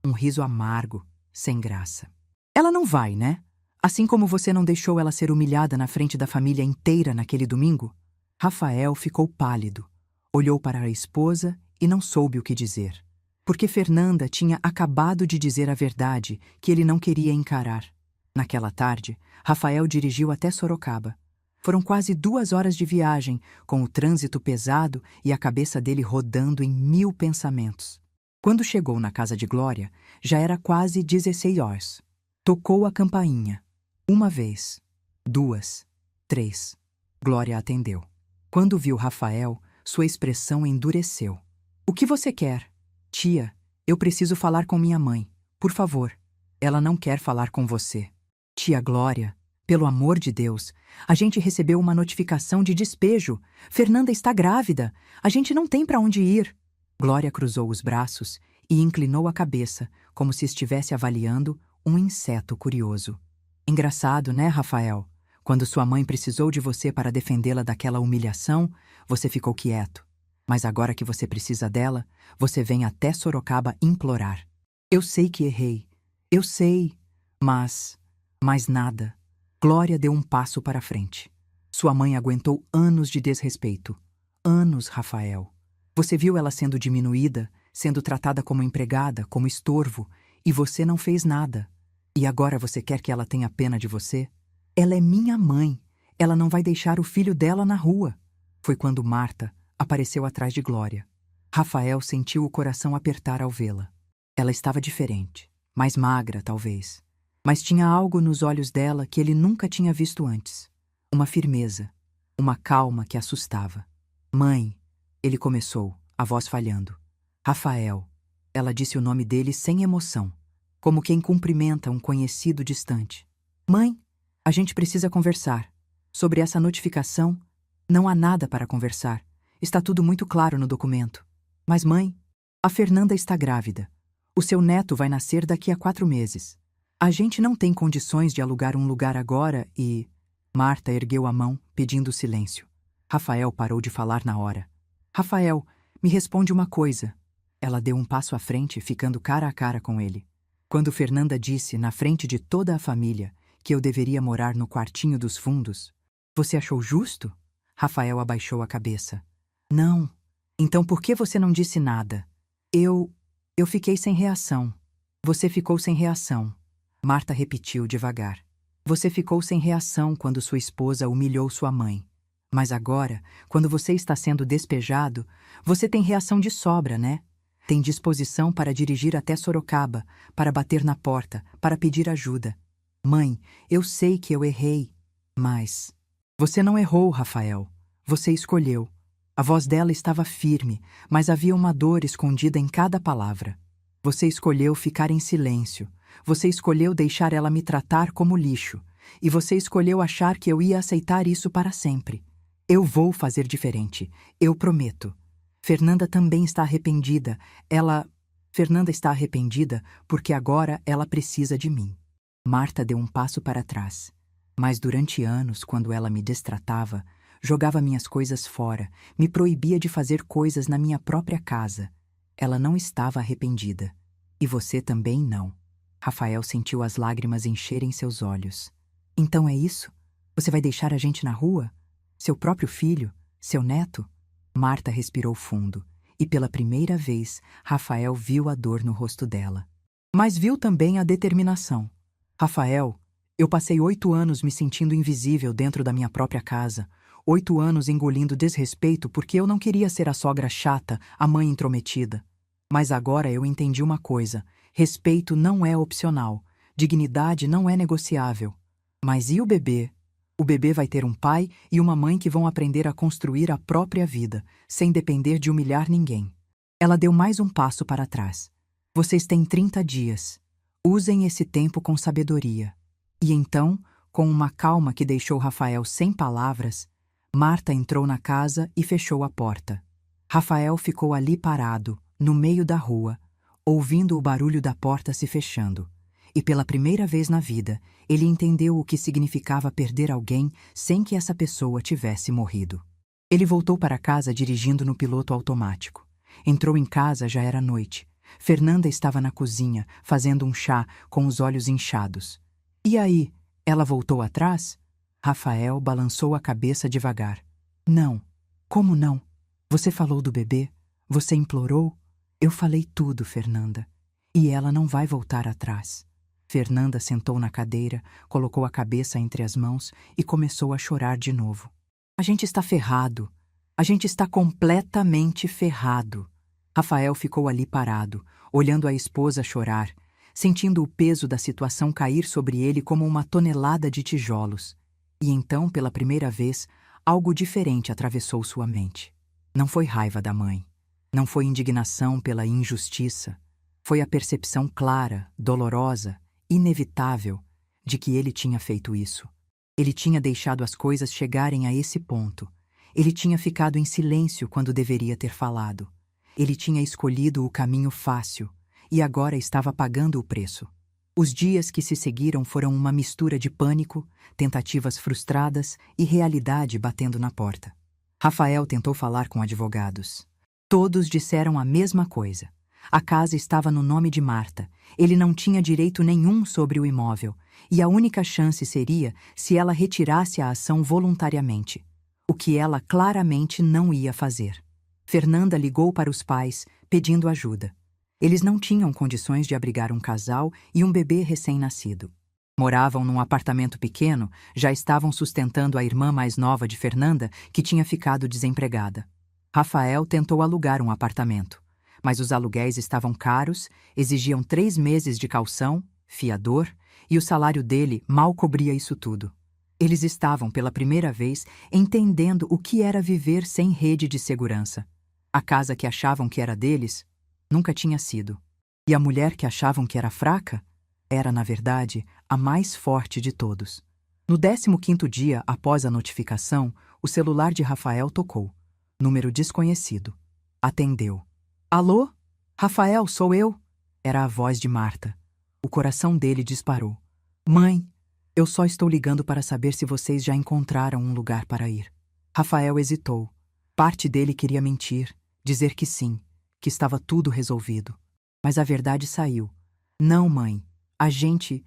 Um riso amargo, sem graça. Ela não vai, né? Assim como você não deixou ela ser humilhada na frente da família inteira naquele domingo? Rafael ficou pálido. Olhou para a esposa e não soube o que dizer. Porque Fernanda tinha acabado de dizer a verdade que ele não queria encarar. Naquela tarde, Rafael dirigiu até Sorocaba. Foram quase 2 horas de viagem, com o trânsito pesado e a cabeça dele rodando em 1000 pensamentos. Quando chegou na casa de Glória, já era quase 16 horas. Tocou a campainha. 1 vez, 2, 3. Glória atendeu. Quando viu Rafael, sua expressão endureceu. O que você quer? Tia, eu preciso falar com minha mãe. Por favor. Ela não quer falar com você. Tia Glória, pelo amor de Deus, a gente recebeu uma notificação de despejo. Fernanda está grávida. A gente não tem para onde ir. Glória cruzou os braços e inclinou a cabeça, como se estivesse avaliando um inseto curioso. Engraçado, né, Rafael? Quando sua mãe precisou de você para defendê-la daquela humilhação, você ficou quieto. Mas agora que você precisa dela, você vem até Sorocaba implorar. Eu sei que errei. Eu sei. Mas nada. Glória deu um passo para frente. Sua mãe aguentou anos de desrespeito. Anos, Rafael. Você viu ela sendo diminuída, sendo tratada como empregada, como estorvo, e você não fez nada. E agora você quer que ela tenha pena de você? Ela é minha mãe. Ela não vai deixar o filho dela na rua. Foi quando Marta apareceu atrás de Glória. Rafael sentiu o coração apertar ao vê-la. Ela estava diferente, mais magra, talvez. Mas tinha algo nos olhos dela que ele nunca tinha visto antes. Uma firmeza, uma calma que assustava. Mãe, ele começou, a voz falhando. Rafael, ela disse o nome dele sem emoção, como quem cumprimenta um conhecido distante. Mãe, a gente precisa conversar. Sobre essa notificação, não há nada para conversar. Está tudo muito claro no documento. Mas mãe, a Fernanda está grávida. O seu neto vai nascer daqui a 4 meses. A gente não tem condições de alugar um lugar agora e... Marta ergueu a mão, pedindo silêncio. Rafael parou de falar na hora. Rafael, me responde uma coisa. Ela deu um passo à frente, ficando cara a cara com ele. Quando Fernanda disse, na frente de toda a família, que eu deveria morar no quartinho dos fundos, você achou justo? Rafael abaixou a cabeça. Não. Então por que você não disse nada? Eu fiquei sem reação. Você ficou sem reação. Marta repetiu devagar. Você ficou sem reação quando sua esposa humilhou sua mãe. Mas agora, quando você está sendo despejado, você tem reação de sobra, né? Tem disposição para dirigir até Sorocaba, para bater na porta, para pedir ajuda. Mãe, eu sei que eu errei, mas... Você não errou, Rafael. Você escolheu. A voz dela estava firme, mas havia uma dor escondida em cada palavra. Você escolheu ficar em silêncio. Você escolheu deixar ela me tratar como lixo. E você escolheu achar que eu ia aceitar isso para sempre. Eu vou fazer diferente. Eu prometo. Fernanda também está arrependida. Fernanda está arrependida porque agora ela precisa de mim. Marta deu um passo para trás. Mas durante anos, quando ela me destratava, jogava minhas coisas fora, me proibia de fazer coisas na minha própria casa. Ela não estava arrependida. E você também não. Rafael sentiu as lágrimas encherem seus olhos. Então é isso? Você vai deixar a gente na rua? Seu próprio filho? Seu neto? Marta respirou fundo, e pela primeira vez, Rafael viu a dor no rosto dela. Mas viu também a determinação. Rafael, eu passei 8 anos me sentindo invisível dentro da minha própria casa. 8 anos engolindo desrespeito porque eu não queria ser a sogra chata, a mãe intrometida. Mas agora eu entendi uma coisa. Respeito não é opcional. Dignidade não é negociável. Mas e o bebê? O bebê vai ter um pai e uma mãe que vão aprender a construir a própria vida, sem depender de humilhar ninguém. Ela deu mais um passo para trás. Vocês têm 30 dias. Usem esse tempo com sabedoria. E então, com uma calma que deixou Rafael sem palavras, Marta entrou na casa e fechou a porta. Rafael ficou ali parado, no meio da rua, ouvindo o barulho da porta se fechando. E pela primeira vez na vida, ele entendeu o que significava perder alguém sem que essa pessoa tivesse morrido. Ele voltou para casa dirigindo no piloto automático. Entrou em casa, já era noite. Fernanda estava na cozinha, fazendo um chá, com os olhos inchados. E aí, ela voltou atrás? Rafael balançou a cabeça devagar. Não. Como não? Você falou do bebê? Você implorou? Eu falei tudo, Fernanda. E ela não vai voltar atrás. Fernanda sentou na cadeira, colocou a cabeça entre as mãos e começou a chorar de novo. A gente está ferrado. A gente está completamente ferrado. Rafael ficou ali parado, olhando a esposa chorar, sentindo o peso da situação cair sobre ele como uma tonelada de tijolos. E então, pela primeira vez, algo diferente atravessou sua mente. Não foi raiva da mãe. Não foi indignação pela injustiça. Foi a percepção clara, dolorosa, inevitável, de que ele tinha feito isso. Ele tinha deixado as coisas chegarem a esse ponto. Ele tinha ficado em silêncio quando deveria ter falado. Ele tinha escolhido o caminho fácil e agora estava pagando o preço. Os dias que se seguiram foram uma mistura de pânico, tentativas frustradas e realidade batendo na porta. Rafael tentou falar com advogados. Todos disseram a mesma coisa. A casa estava no nome de Marta. Ele não tinha direito nenhum sobre o imóvel, e a única chance seria se ela retirasse a ação voluntariamente, o que ela claramente não ia fazer. Fernanda ligou para os pais, pedindo ajuda. Eles não tinham condições de abrigar um casal e um bebê recém-nascido. Moravam num apartamento pequeno, já estavam sustentando a irmã mais nova de Fernanda, que tinha ficado desempregada. Rafael tentou alugar um apartamento, mas os aluguéis estavam caros, exigiam 3 meses de caução, fiador, e o salário dele mal cobria isso tudo. Eles estavam, pela primeira vez, entendendo o que era viver sem rede de segurança. A casa que achavam que era deles, nunca tinha sido. E a mulher que achavam que era fraca, era, na verdade, a mais forte de todos. No 15º dia após a notificação, o celular de Rafael tocou. Número desconhecido. Atendeu. Alô? Rafael, sou eu? Era a voz de Marta. O coração dele disparou. Mãe, eu só estou ligando para saber se vocês já encontraram um lugar para ir. Rafael hesitou. Parte dele queria mentir, dizer que sim, que estava tudo resolvido. Mas a verdade saiu. Não, mãe. A gente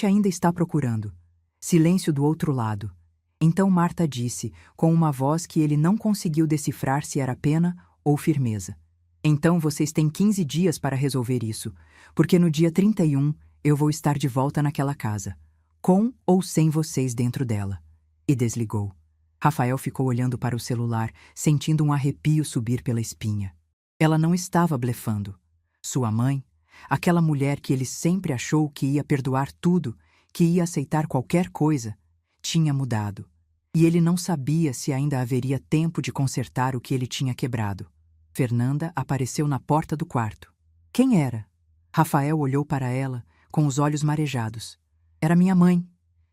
ainda está procurando. Silêncio do outro lado. Então Marta disse, com uma voz que ele não conseguiu decifrar se era pena ou firmeza. Então vocês têm 15 dias para resolver isso, porque no dia 31 eu vou estar de volta naquela casa, com ou sem vocês dentro dela. E desligou. Rafael ficou olhando para o celular, sentindo um arrepio subir pela espinha. Ela não estava blefando. Sua mãe, aquela mulher que ele sempre achou que ia perdoar tudo, que ia aceitar qualquer coisa, tinha mudado. E ele não sabia se ainda haveria tempo de consertar o que ele tinha quebrado. Fernanda apareceu na porta do quarto. Quem era? Rafael olhou para ela, com os olhos marejados. Era minha mãe.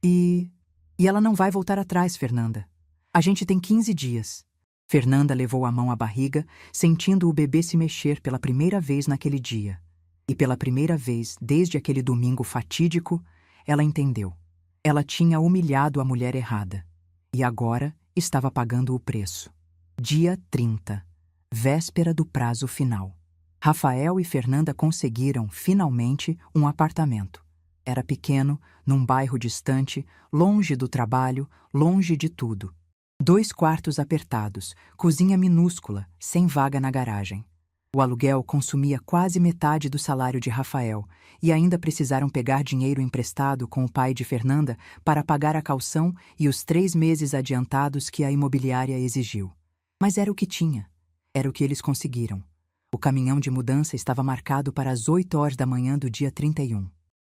E ela não vai voltar atrás, Fernanda. A gente tem 15 dias. Fernanda levou a mão à barriga, sentindo o bebê se mexer pela primeira vez naquele dia. E pela primeira vez, desde aquele domingo fatídico, ela entendeu. Ela tinha humilhado a mulher errada. E agora estava pagando o preço. Dia 30. Véspera do prazo final. Rafael e Fernanda conseguiram, finalmente, um apartamento. Era pequeno, num bairro distante, longe do trabalho, longe de tudo. 2 quartos apertados, cozinha minúscula, sem vaga na garagem. O aluguel consumia quase metade do salário de Rafael e ainda precisaram pegar dinheiro emprestado com o pai de Fernanda para pagar a caução e os 3 meses adiantados que a imobiliária exigiu. Mas era o que tinha. Era o que eles conseguiram. O caminhão de mudança estava marcado para as 8 horas da manhã do dia 31.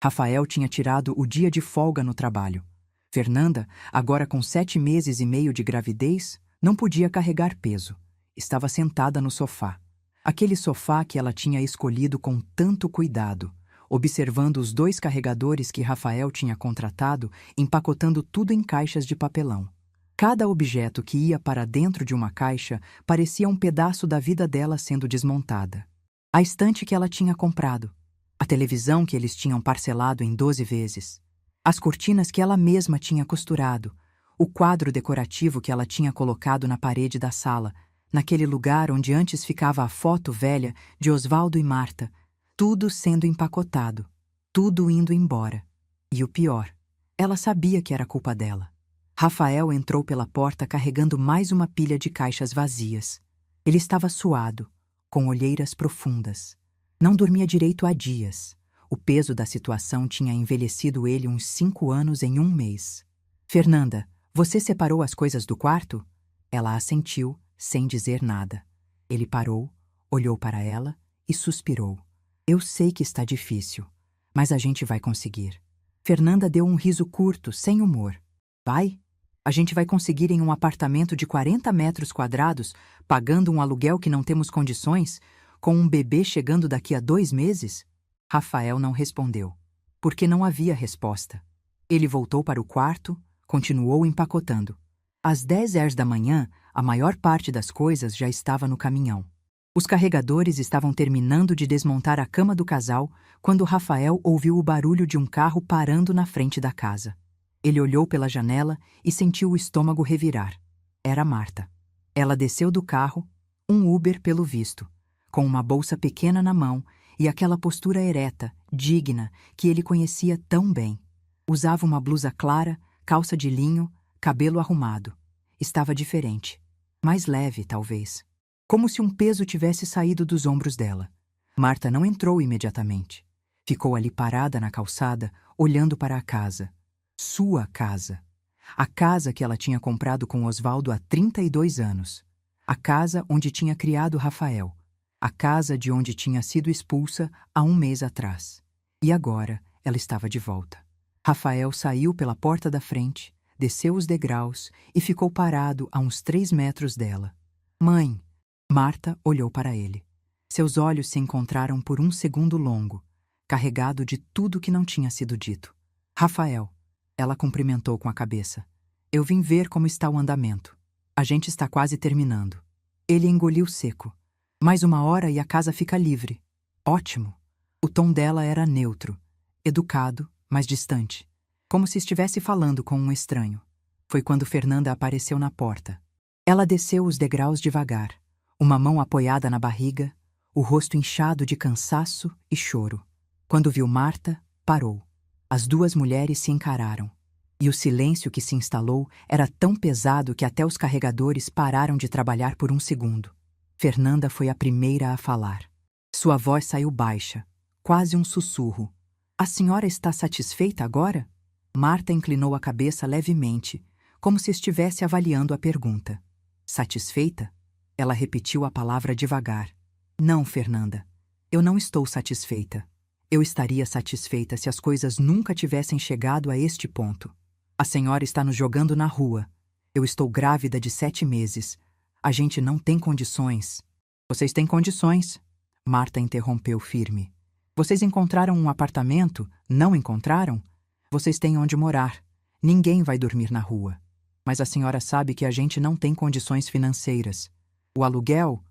Rafael tinha tirado o dia de folga no trabalho. Fernanda, agora com 7 meses e meio de gravidez, não podia carregar peso. Estava sentada no sofá. Aquele sofá que ela tinha escolhido com tanto cuidado, observando os 2 carregadores que Rafael tinha contratado, empacotando tudo em caixas de papelão. Cada objeto que ia para dentro de uma caixa parecia um pedaço da vida dela sendo desmontada. A estante que ela tinha comprado, a televisão que eles tinham parcelado em 12 vezes, as cortinas que ela mesma tinha costurado, o quadro decorativo que ela tinha colocado na parede da sala, naquele lugar onde antes ficava a foto velha de Osvaldo e Marta, tudo sendo empacotado, tudo indo embora. E o pior, ela sabia que era culpa dela. Rafael entrou pela porta carregando mais uma pilha de caixas vazias. Ele estava suado, com olheiras profundas. Não dormia direito há dias. O peso da situação tinha envelhecido ele uns 5 anos em 1 mês. Fernanda, você separou as coisas do quarto? Ela assentiu, sem dizer nada. Ele parou, olhou para ela e suspirou. Eu sei que está difícil, mas a gente vai conseguir. Fernanda deu um riso curto, sem humor. Vai? A gente vai conseguir em um apartamento de 40 metros quadrados, pagando um aluguel que não temos condições, com um bebê chegando daqui a 2 meses? Rafael não respondeu, porque não havia resposta. Ele voltou para o quarto, continuou empacotando. Às 10 horas da manhã, a maior parte das coisas já estava no caminhão. Os carregadores estavam terminando de desmontar a cama do casal quando Rafael ouviu o barulho de um carro parando na frente da casa. Ele olhou pela janela e sentiu o estômago revirar. Era Marta. Ela desceu do carro, um Uber pelo visto, com uma bolsa pequena na mão e aquela postura ereta, digna, que ele conhecia tão bem. Usava uma blusa clara, calça de linho, cabelo arrumado. Estava diferente. Mais leve, talvez. Como se um peso tivesse saído dos ombros dela. Marta não entrou imediatamente. Ficou ali parada na calçada, olhando para a casa. Sua casa. A casa que ela tinha comprado com Osvaldo há 32 anos. A casa onde tinha criado Rafael. A casa de onde tinha sido expulsa há um mês atrás. E agora ela estava de volta. Rafael saiu pela porta da frente, desceu os degraus e ficou parado a uns 3 metros dela. Mãe! Marta olhou para ele. Seus olhos se encontraram por um segundo longo, carregado de tudo que não tinha sido dito. Rafael! Ela cumprimentou com a cabeça. Eu vim ver como está o andamento. A gente está quase terminando. Ele engoliu seco. Mais 1 hora e a casa fica livre. Ótimo! O tom dela era neutro, educado, mas distante, como se estivesse falando com um estranho. Foi quando Fernanda apareceu na porta. Ela desceu os degraus devagar, uma mão apoiada na barriga, o rosto inchado de cansaço e choro. Quando viu Marta, parou. As duas mulheres se encararam. E o silêncio que se instalou era tão pesado que até os carregadores pararam de trabalhar por um segundo. Fernanda foi a primeira a falar. Sua voz saiu baixa, quase um sussurro. A senhora está satisfeita agora? Marta inclinou a cabeça levemente, como se estivesse avaliando a pergunta. Satisfeita? Ela repetiu a palavra devagar. Não, Fernanda. Eu não estou satisfeita. Eu estaria satisfeita se as coisas nunca tivessem chegado a este ponto. A senhora está nos jogando na rua. Eu estou grávida de 7 meses. A gente não tem condições. Vocês têm condições? Marta interrompeu firme. Vocês encontraram um apartamento? Não encontraram? Vocês têm onde morar. Ninguém vai dormir na rua. Mas a senhora sabe que a gente não tem condições financeiras. O aluguel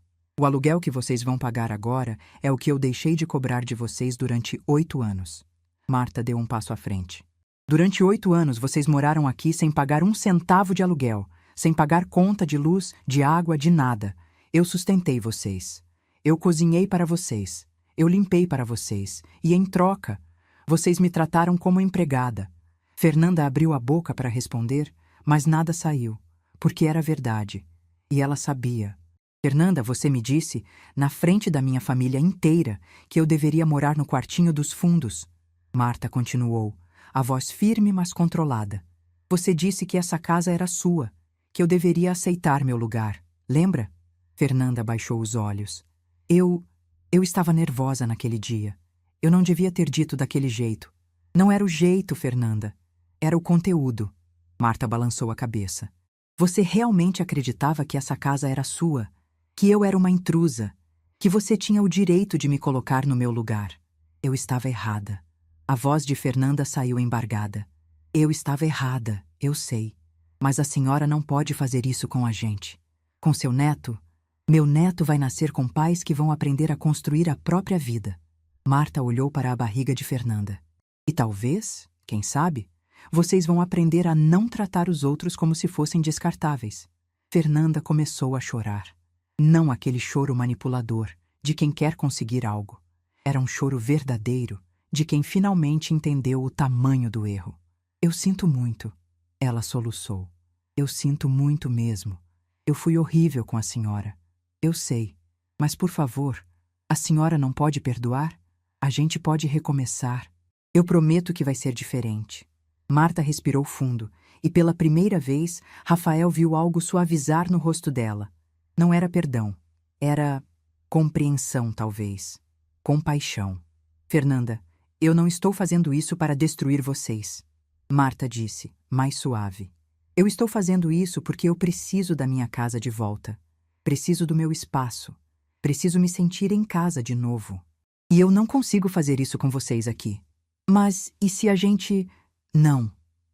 que vocês vão pagar agora é o que eu deixei de cobrar de vocês durante 8 anos. Marta deu um passo à frente. Durante 8 anos vocês moraram aqui sem pagar 1 centavo de aluguel, sem pagar conta de luz, de água, de nada. Eu sustentei vocês. Eu cozinhei para vocês. Eu limpei para vocês. E em troca, vocês me trataram como empregada. Fernanda abriu a boca para responder, mas nada saiu, porque era verdade. E ela sabia. Fernanda, você me disse, na frente da minha família inteira, que eu deveria morar no quartinho dos fundos. Marta continuou, a voz firme mas controlada. Você disse que essa casa era sua, que eu deveria aceitar meu lugar. Lembra? Fernanda baixou os olhos. Eu estava nervosa naquele dia. Eu não devia ter dito daquele jeito. Não era o jeito, Fernanda. Era o conteúdo. Marta balançou a cabeça. Você realmente acreditava que essa casa era sua? Que eu era uma intrusa? Que você tinha o direito de me colocar no meu lugar? Eu estava errada. A voz de Fernanda saiu embargada. Eu estava errada, eu sei. Mas a senhora não pode fazer isso com a gente. Com seu neto? Meu neto vai nascer com pais que vão aprender a construir a própria vida. Marta olhou para a barriga de Fernanda. E talvez, quem sabe, vocês vão aprender a não tratar os outros como se fossem descartáveis. Fernanda começou a chorar. Não aquele choro manipulador, de quem quer conseguir algo. Era um choro verdadeiro, de quem finalmente entendeu o tamanho do erro. Eu sinto muito. Ela soluçou. Eu sinto muito mesmo. Eu fui horrível com a senhora. Eu sei. Mas, por favor, a senhora não pode perdoar? A gente pode recomeçar. Eu prometo que vai ser diferente. Marta respirou fundo, e pela primeira vez, Rafael viu algo suavizar no rosto dela. Não era perdão. Era compreensão, talvez. Compaixão. Fernanda, eu não estou fazendo isso para destruir vocês. Marta disse, mais suave. Eu estou fazendo isso porque eu preciso da minha casa de volta. Preciso do meu espaço. Preciso me sentir em casa de novo. E eu não consigo fazer isso com vocês aqui. Mas e se a gente... Não.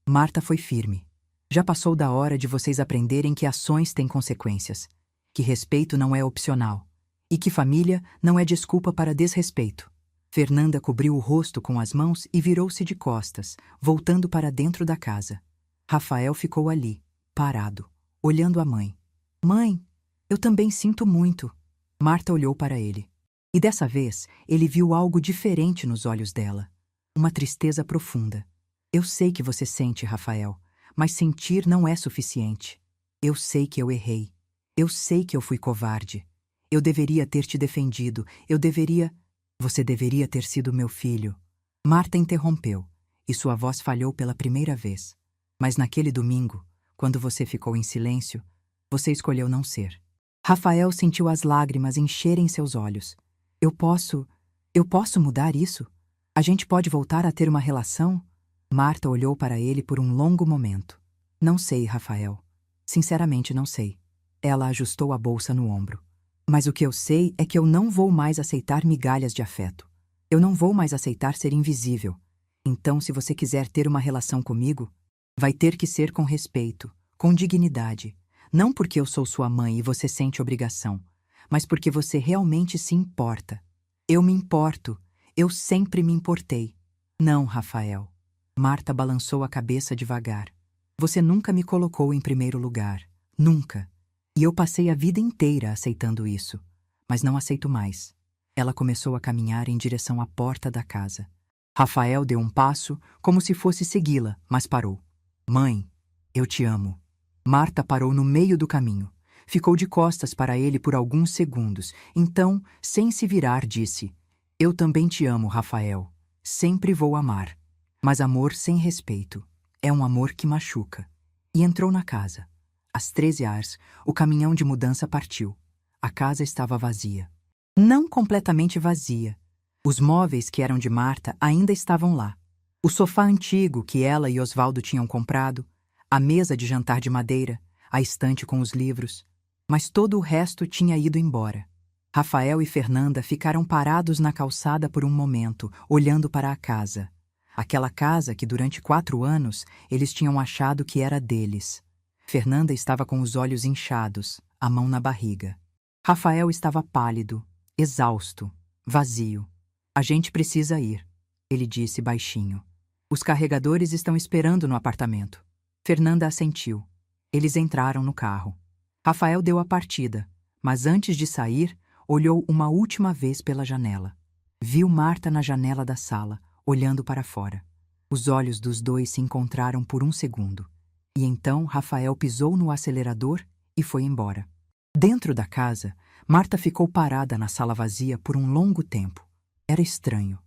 Marta foi firme. Já passou da hora de vocês aprenderem que ações têm consequências. Que respeito não é opcional. E que família não é desculpa para desrespeito. Fernanda cobriu o rosto com as mãos e virou-se de costas, voltando para dentro da casa. Rafael ficou ali, parado, olhando a mãe. Mãe, eu também sinto muito. Marta olhou para ele. E dessa vez, ele viu algo diferente nos olhos dela. Uma tristeza profunda. Eu sei que você sente, Rafael, mas sentir não é suficiente. Eu sei que eu errei. Eu sei que eu fui covarde. Eu deveria ter te defendido. Você deveria ter sido meu filho. Marta interrompeu, e sua voz falhou pela primeira vez. Mas naquele domingo, quando você ficou em silêncio, você escolheu não ser. Rafael sentiu as lágrimas encherem seus olhos. Eu posso mudar isso? A gente pode voltar a ter uma relação? Marta olhou para ele por um longo momento. Não sei, Rafael. Sinceramente, não sei. Ela ajustou a bolsa no ombro. Mas o que eu sei é que eu não vou mais aceitar migalhas de afeto. Eu não vou mais aceitar ser invisível. Então, se você quiser ter uma relação comigo, vai ter que ser com respeito, com dignidade. Não porque eu sou sua mãe e você sente obrigação, mas porque você realmente se importa. Eu me importo. Eu sempre me importei. Não, Rafael. Marta balançou a cabeça devagar. Você nunca me colocou em primeiro lugar. Nunca. E eu passei a vida inteira aceitando isso. Mas não aceito mais. Ela começou a caminhar em direção à porta da casa. Rafael deu um passo, como se fosse segui-la, mas parou. Mãe, eu te amo. Marta parou no meio do caminho. Ficou de costas para ele por alguns segundos. Então, sem se virar, disse: Eu também te amo, Rafael. Sempre vou amar. Mas amor sem respeito é um amor que machuca. E entrou na casa. Às 13 horas, o caminhão de mudança partiu. A casa estava vazia. Não completamente vazia. Os móveis que eram de Marta ainda estavam lá. O sofá antigo que ela e Osvaldo tinham comprado, a mesa de jantar de madeira, a estante com os livros. Mas todo o resto tinha ido embora. Rafael e Fernanda ficaram parados na calçada por um momento, olhando para a casa. Aquela casa que durante 4 anos eles tinham achado que era deles. Fernanda estava com os olhos inchados, a mão na barriga. Rafael estava pálido, exausto, vazio. A gente precisa ir, ele disse baixinho. Os carregadores estão esperando no apartamento. Fernanda assentiu. Eles entraram no carro. Rafael deu a partida, mas antes de sair, olhou uma última vez pela janela. Viu Marta na janela da sala, olhando para fora. Os olhos dos dois se encontraram por um segundo. E então Rafael pisou no acelerador e foi embora. Dentro da casa, Marta ficou parada na sala vazia por um longo tempo. Era estranho.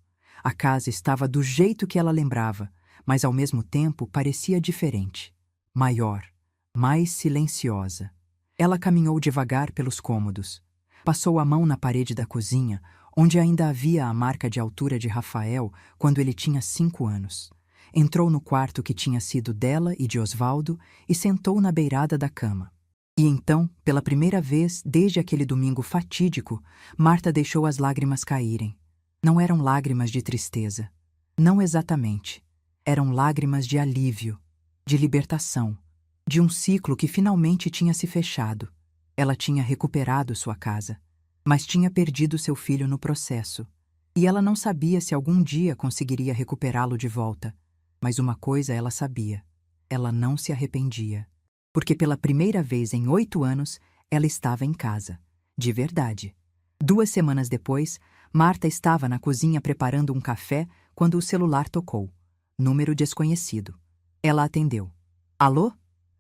A casa estava do jeito que ela lembrava, mas ao mesmo tempo parecia diferente. Maior, mais silenciosa. Ela caminhou devagar pelos cômodos. Passou a mão na parede da cozinha, onde ainda havia a marca de altura de Rafael quando ele tinha 5 anos. Entrou no quarto que tinha sido dela e de Osvaldo e sentou na beirada da cama. E então, pela primeira vez desde aquele domingo fatídico, Marta deixou as lágrimas caírem. Não eram lágrimas de tristeza. Não exatamente. Eram lágrimas de alívio, de libertação, de um ciclo que finalmente tinha se fechado. Ela tinha recuperado sua casa, mas tinha perdido seu filho no processo. E ela não sabia se algum dia conseguiria recuperá-lo de volta. Mas uma coisa ela sabia. Ela não se arrependia. Porque pela primeira vez em 8 anos, ela estava em casa. De verdade. 2 semanas depois, Marta estava na cozinha preparando um café quando o celular tocou. Número desconhecido. Ela atendeu. Alô?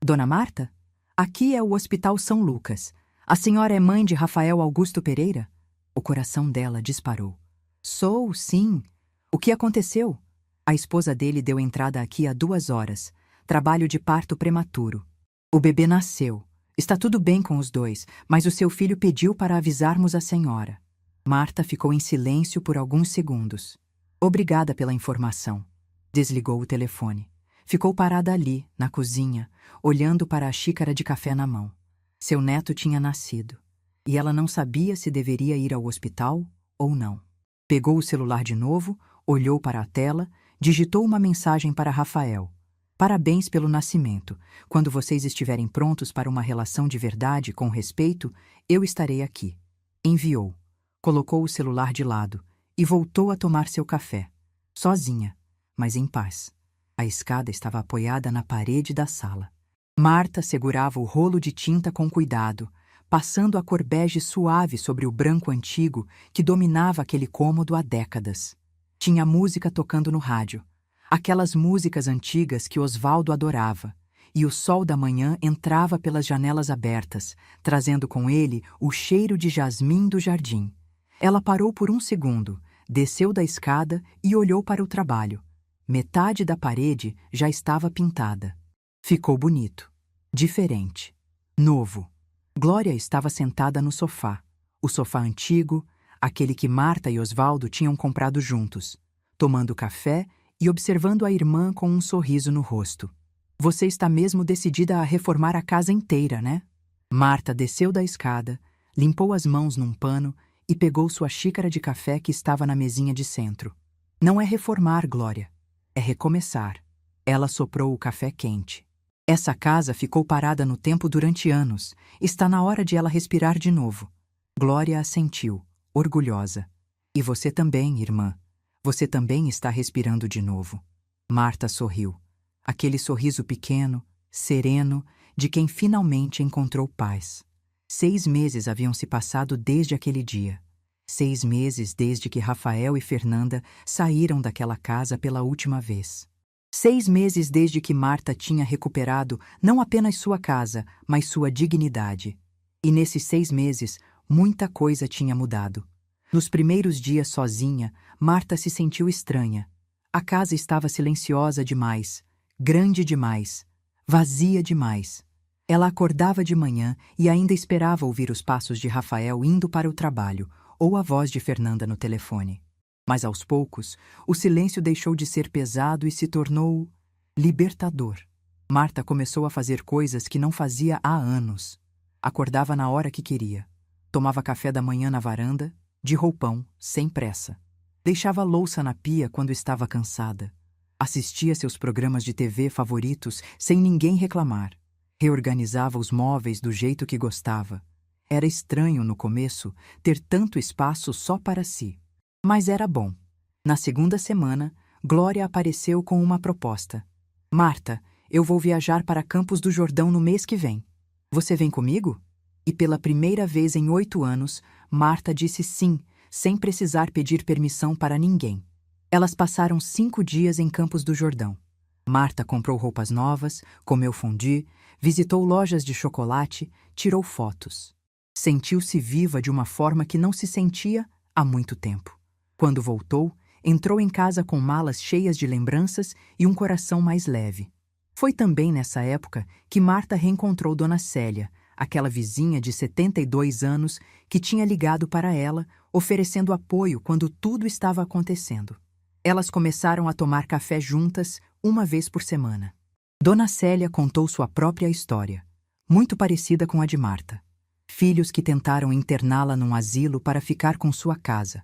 Dona Marta? Aqui é o Hospital São Lucas. A senhora é mãe de Rafael Augusto Pereira? O coração dela disparou. Sou, sim. O que aconteceu? A esposa dele deu entrada aqui há 2 horas. Trabalho de parto prematuro. O bebê nasceu. Está tudo bem com os dois, mas o seu filho pediu para avisarmos a senhora. Marta ficou em silêncio por alguns segundos. Obrigada pela informação. Desligou o telefone. Ficou parada ali, na cozinha, olhando para a xícara de café na mão. Seu neto tinha nascido. E ela não sabia se deveria ir ao hospital ou não. Pegou o celular de novo, olhou para a tela, digitou uma mensagem para Rafael. Parabéns pelo nascimento. Quando vocês estiverem prontos para uma relação de verdade, com respeito, eu estarei aqui. Enviou. Colocou o celular de lado e voltou a tomar seu café. Sozinha, mas em paz. A escada estava apoiada na parede da sala. Marta segurava o rolo de tinta com cuidado, passando a cor bege suave sobre o branco antigo que dominava aquele cômodo há décadas. Tinha música tocando no rádio. Aquelas músicas antigas que Osvaldo adorava, e o sol da manhã entrava pelas janelas abertas, trazendo com ele o cheiro de jasmim do jardim. Ela parou por um segundo, desceu da escada e olhou para o trabalho. Metade da parede já estava pintada. Ficou bonito. Diferente. Novo. Glória estava sentada no sofá. O sofá antigo, aquele que Marta e Osvaldo tinham comprado juntos, tomando café e observando a irmã com um sorriso no rosto. Você está mesmo decidida a reformar a casa inteira, né? Marta desceu da escada, limpou as mãos num pano e pegou sua xícara de café que estava na mesinha de centro. Não é reformar, Glória. É recomeçar. Ela soprou o café quente. Essa casa ficou parada no tempo durante anos. Está na hora de ela respirar de novo. Glória assentiu, orgulhosa. E você também, irmã. Você também está respirando de novo. Marta sorriu. Aquele sorriso pequeno, sereno, de quem finalmente encontrou paz. 6 meses haviam se passado desde aquele dia. 6 meses desde que Rafael e Fernanda saíram daquela casa pela última vez. 6 meses desde que Marta tinha recuperado não apenas sua casa, mas sua dignidade. E nesses 6 meses, muita coisa tinha mudado. Nos primeiros dias sozinha, Marta se sentiu estranha. A casa estava silenciosa demais, grande demais, vazia demais. Ela acordava de manhã e ainda esperava ouvir os passos de Rafael indo para o trabalho, ou a voz de Fernanda no telefone. Mas aos poucos, o silêncio deixou de ser pesado e se tornou libertador. Marta começou a fazer coisas que não fazia há anos. Acordava na hora que queria. Tomava café da manhã na varanda, de roupão, sem pressa. Deixava a louça na pia quando estava cansada. Assistia seus programas de TV favoritos sem ninguém reclamar. Reorganizava os móveis do jeito que gostava. Era estranho, no começo, ter tanto espaço só para si. Mas era bom. Na segunda semana, Glória apareceu com uma proposta. Marta, eu vou viajar para Campos do Jordão no mês que vem. Você vem comigo? E pela primeira vez em 8 anos, Marta disse sim, sem precisar pedir permissão para ninguém. Elas passaram 5 dias em Campos do Jordão. Marta comprou roupas novas, comeu fondue, visitou lojas de chocolate, tirou fotos. Sentiu-se viva de uma forma que não se sentia há muito tempo. Quando voltou, entrou em casa com malas cheias de lembranças e um coração mais leve. Foi também nessa época que Marta reencontrou Dona Célia, aquela vizinha de 72 anos que tinha ligado para ela, oferecendo apoio quando tudo estava acontecendo. Elas começaram a tomar café juntas, uma vez por semana. Dona Célia contou sua própria história, muito parecida com a de Marta. Filhos que tentaram interná-la num asilo para ficar com sua casa.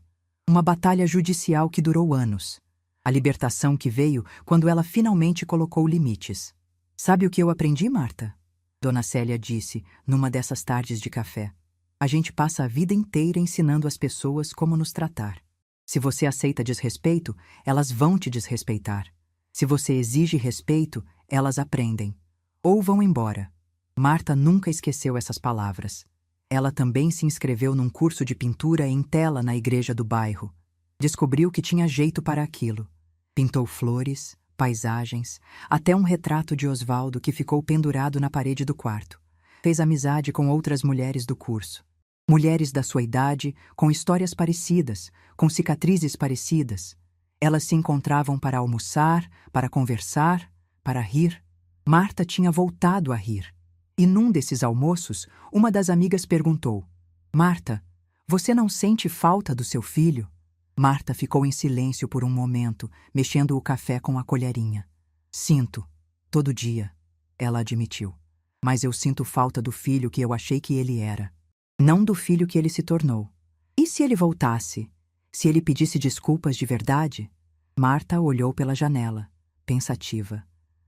Uma batalha judicial que durou anos. A libertação que veio quando ela finalmente colocou limites. Sabe o que eu aprendi, Marta? Dona Célia disse, numa dessas tardes de café. A gente passa a vida inteira ensinando as pessoas como nos tratar. Se você aceita desrespeito, elas vão te desrespeitar. Se você exige respeito, elas aprendem. Ou vão embora. Marta nunca esqueceu essas palavras. Ela também se inscreveu num curso de pintura em tela na igreja do bairro. Descobriu que tinha jeito para aquilo. Pintou flores, paisagens, até um retrato de Osvaldo que ficou pendurado na parede do quarto. Fez amizade com outras mulheres do curso. Mulheres da sua idade, com histórias parecidas, com cicatrizes parecidas. Elas se encontravam para almoçar, para conversar, para rir. Marta tinha voltado a rir. E num desses almoços, uma das amigas perguntou: Marta, você não sente falta do seu filho? Marta ficou em silêncio por um momento, mexendo o café com a colherinha. Sinto, todo dia, ela admitiu. Mas eu sinto falta do filho que eu achei que ele era. Não do filho que ele se tornou. E se ele voltasse? Se ele pedisse desculpas de verdade? Marta olhou pela janela, pensativa.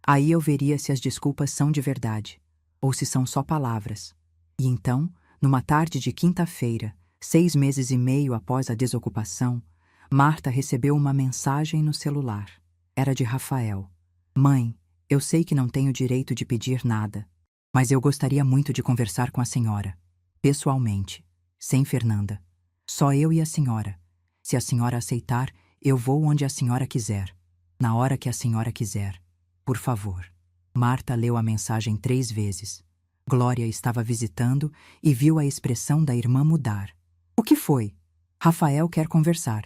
Aí eu veria se as desculpas são de verdade. Ou se são só palavras. E então, numa tarde de quinta-feira, 6 meses e meio após a desocupação, Marta recebeu uma mensagem no celular. Era de Rafael. Mãe, eu sei que não tenho direito de pedir nada, mas eu gostaria muito de conversar com a senhora. Pessoalmente, sem Fernanda. Só eu e a senhora. Se a senhora aceitar, eu vou onde a senhora quiser. Na hora que a senhora quiser. Por favor. Marta leu a mensagem 3 vezes. Glória estava visitando e viu a expressão da irmã mudar. O que foi? Rafael quer conversar.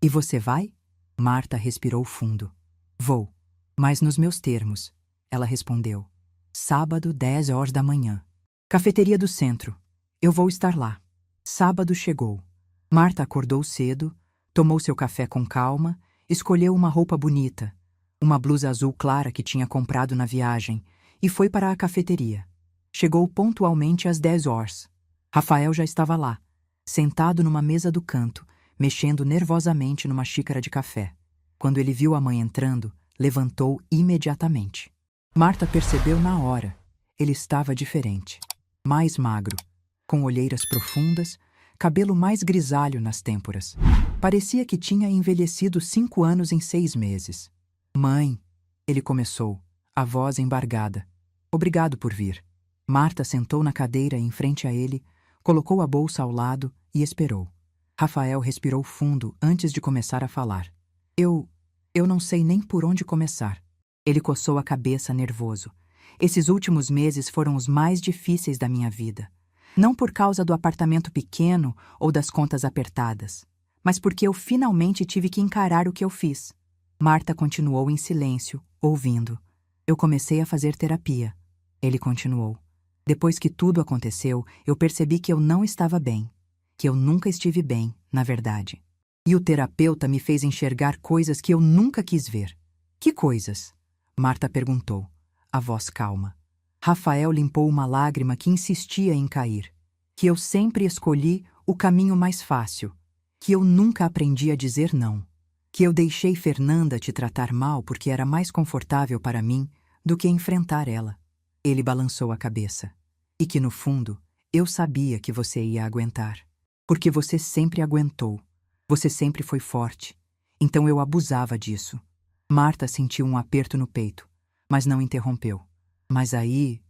E você vai? Marta respirou fundo. Vou. Mas nos meus termos, ela respondeu. Sábado, 10 horas da manhã. Cafeteria do centro. Eu vou estar lá. Sábado chegou. Marta acordou cedo, tomou seu café com calma, escolheu uma roupa bonita, uma blusa azul clara que tinha comprado na viagem, e foi para a cafeteria. Chegou pontualmente às 10 horas. Rafael já estava lá, sentado numa mesa do canto, mexendo nervosamente numa xícara de café. Quando ele viu a mãe entrando, levantou imediatamente. Marta percebeu na hora. Ele estava diferente. Mais magro, com olheiras profundas, cabelo mais grisalho nas têmporas. Parecia que tinha envelhecido 5 anos em 6 meses. Mãe, ele começou, a voz embargada. Obrigado por vir. Marta sentou na cadeira em frente a ele, colocou a bolsa ao lado e esperou. Rafael respirou fundo antes de começar a falar. Eu não sei nem por onde começar. Ele coçou a cabeça nervoso. Esses últimos meses foram os mais difíceis da minha vida. Não por causa do apartamento pequeno ou das contas apertadas, mas porque eu finalmente tive que encarar o que eu fiz. Marta continuou em silêncio, ouvindo. Eu comecei a fazer terapia. Ele continuou. Depois que tudo aconteceu, eu percebi que eu não estava bem. Que eu nunca estive bem, na verdade. E o terapeuta me fez enxergar coisas que eu nunca quis ver. Que coisas? Marta perguntou, a voz calma. Rafael limpou uma lágrima que insistia em cair. Que eu sempre escolhi o caminho mais fácil. Que eu nunca aprendi a dizer não. Que eu deixei Fernanda te tratar mal porque era mais confortável para mim do que enfrentar ela. Ele balançou a cabeça. E que, no fundo, eu sabia que você ia aguentar. Porque você sempre aguentou. Você sempre foi forte. Então eu abusava disso. Marta sentiu um aperto no peito, mas não interrompeu. Mas aí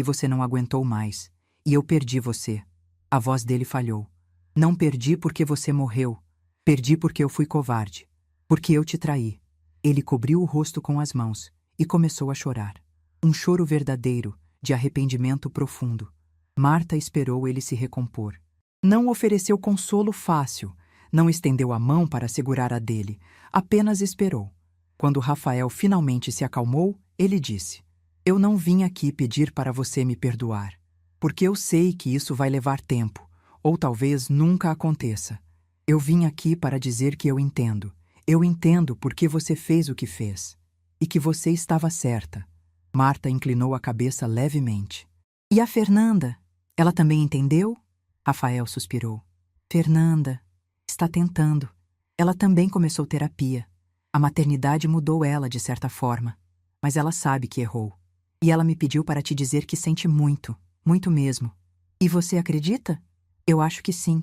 você não aguentou mais. E eu perdi você. A voz dele falhou. Não perdi porque você morreu. Perdi porque eu fui covarde. Porque eu te traí. Ele cobriu o rosto com as mãos e começou a chorar. Um choro verdadeiro, de arrependimento profundo. Marta esperou ele se recompor. Não ofereceu consolo fácil. Não estendeu a mão para segurar a dele. Apenas esperou. Quando Rafael finalmente se acalmou, ele disse: Eu não vim aqui pedir para você me perdoar. Porque eu sei que isso vai levar tempo, ou talvez nunca aconteça. Eu vim aqui para dizer que eu entendo. Eu entendo porque você fez o que fez. E que você estava certa. Marta inclinou a cabeça levemente. E a Fernanda? Ela também entendeu? Rafael suspirou. Fernanda está tentando. Ela também começou terapia. A maternidade mudou ela de certa forma. Mas ela sabe que errou. E ela me pediu para te dizer que sente muito, muito mesmo. E você acredita? Eu acho que sim.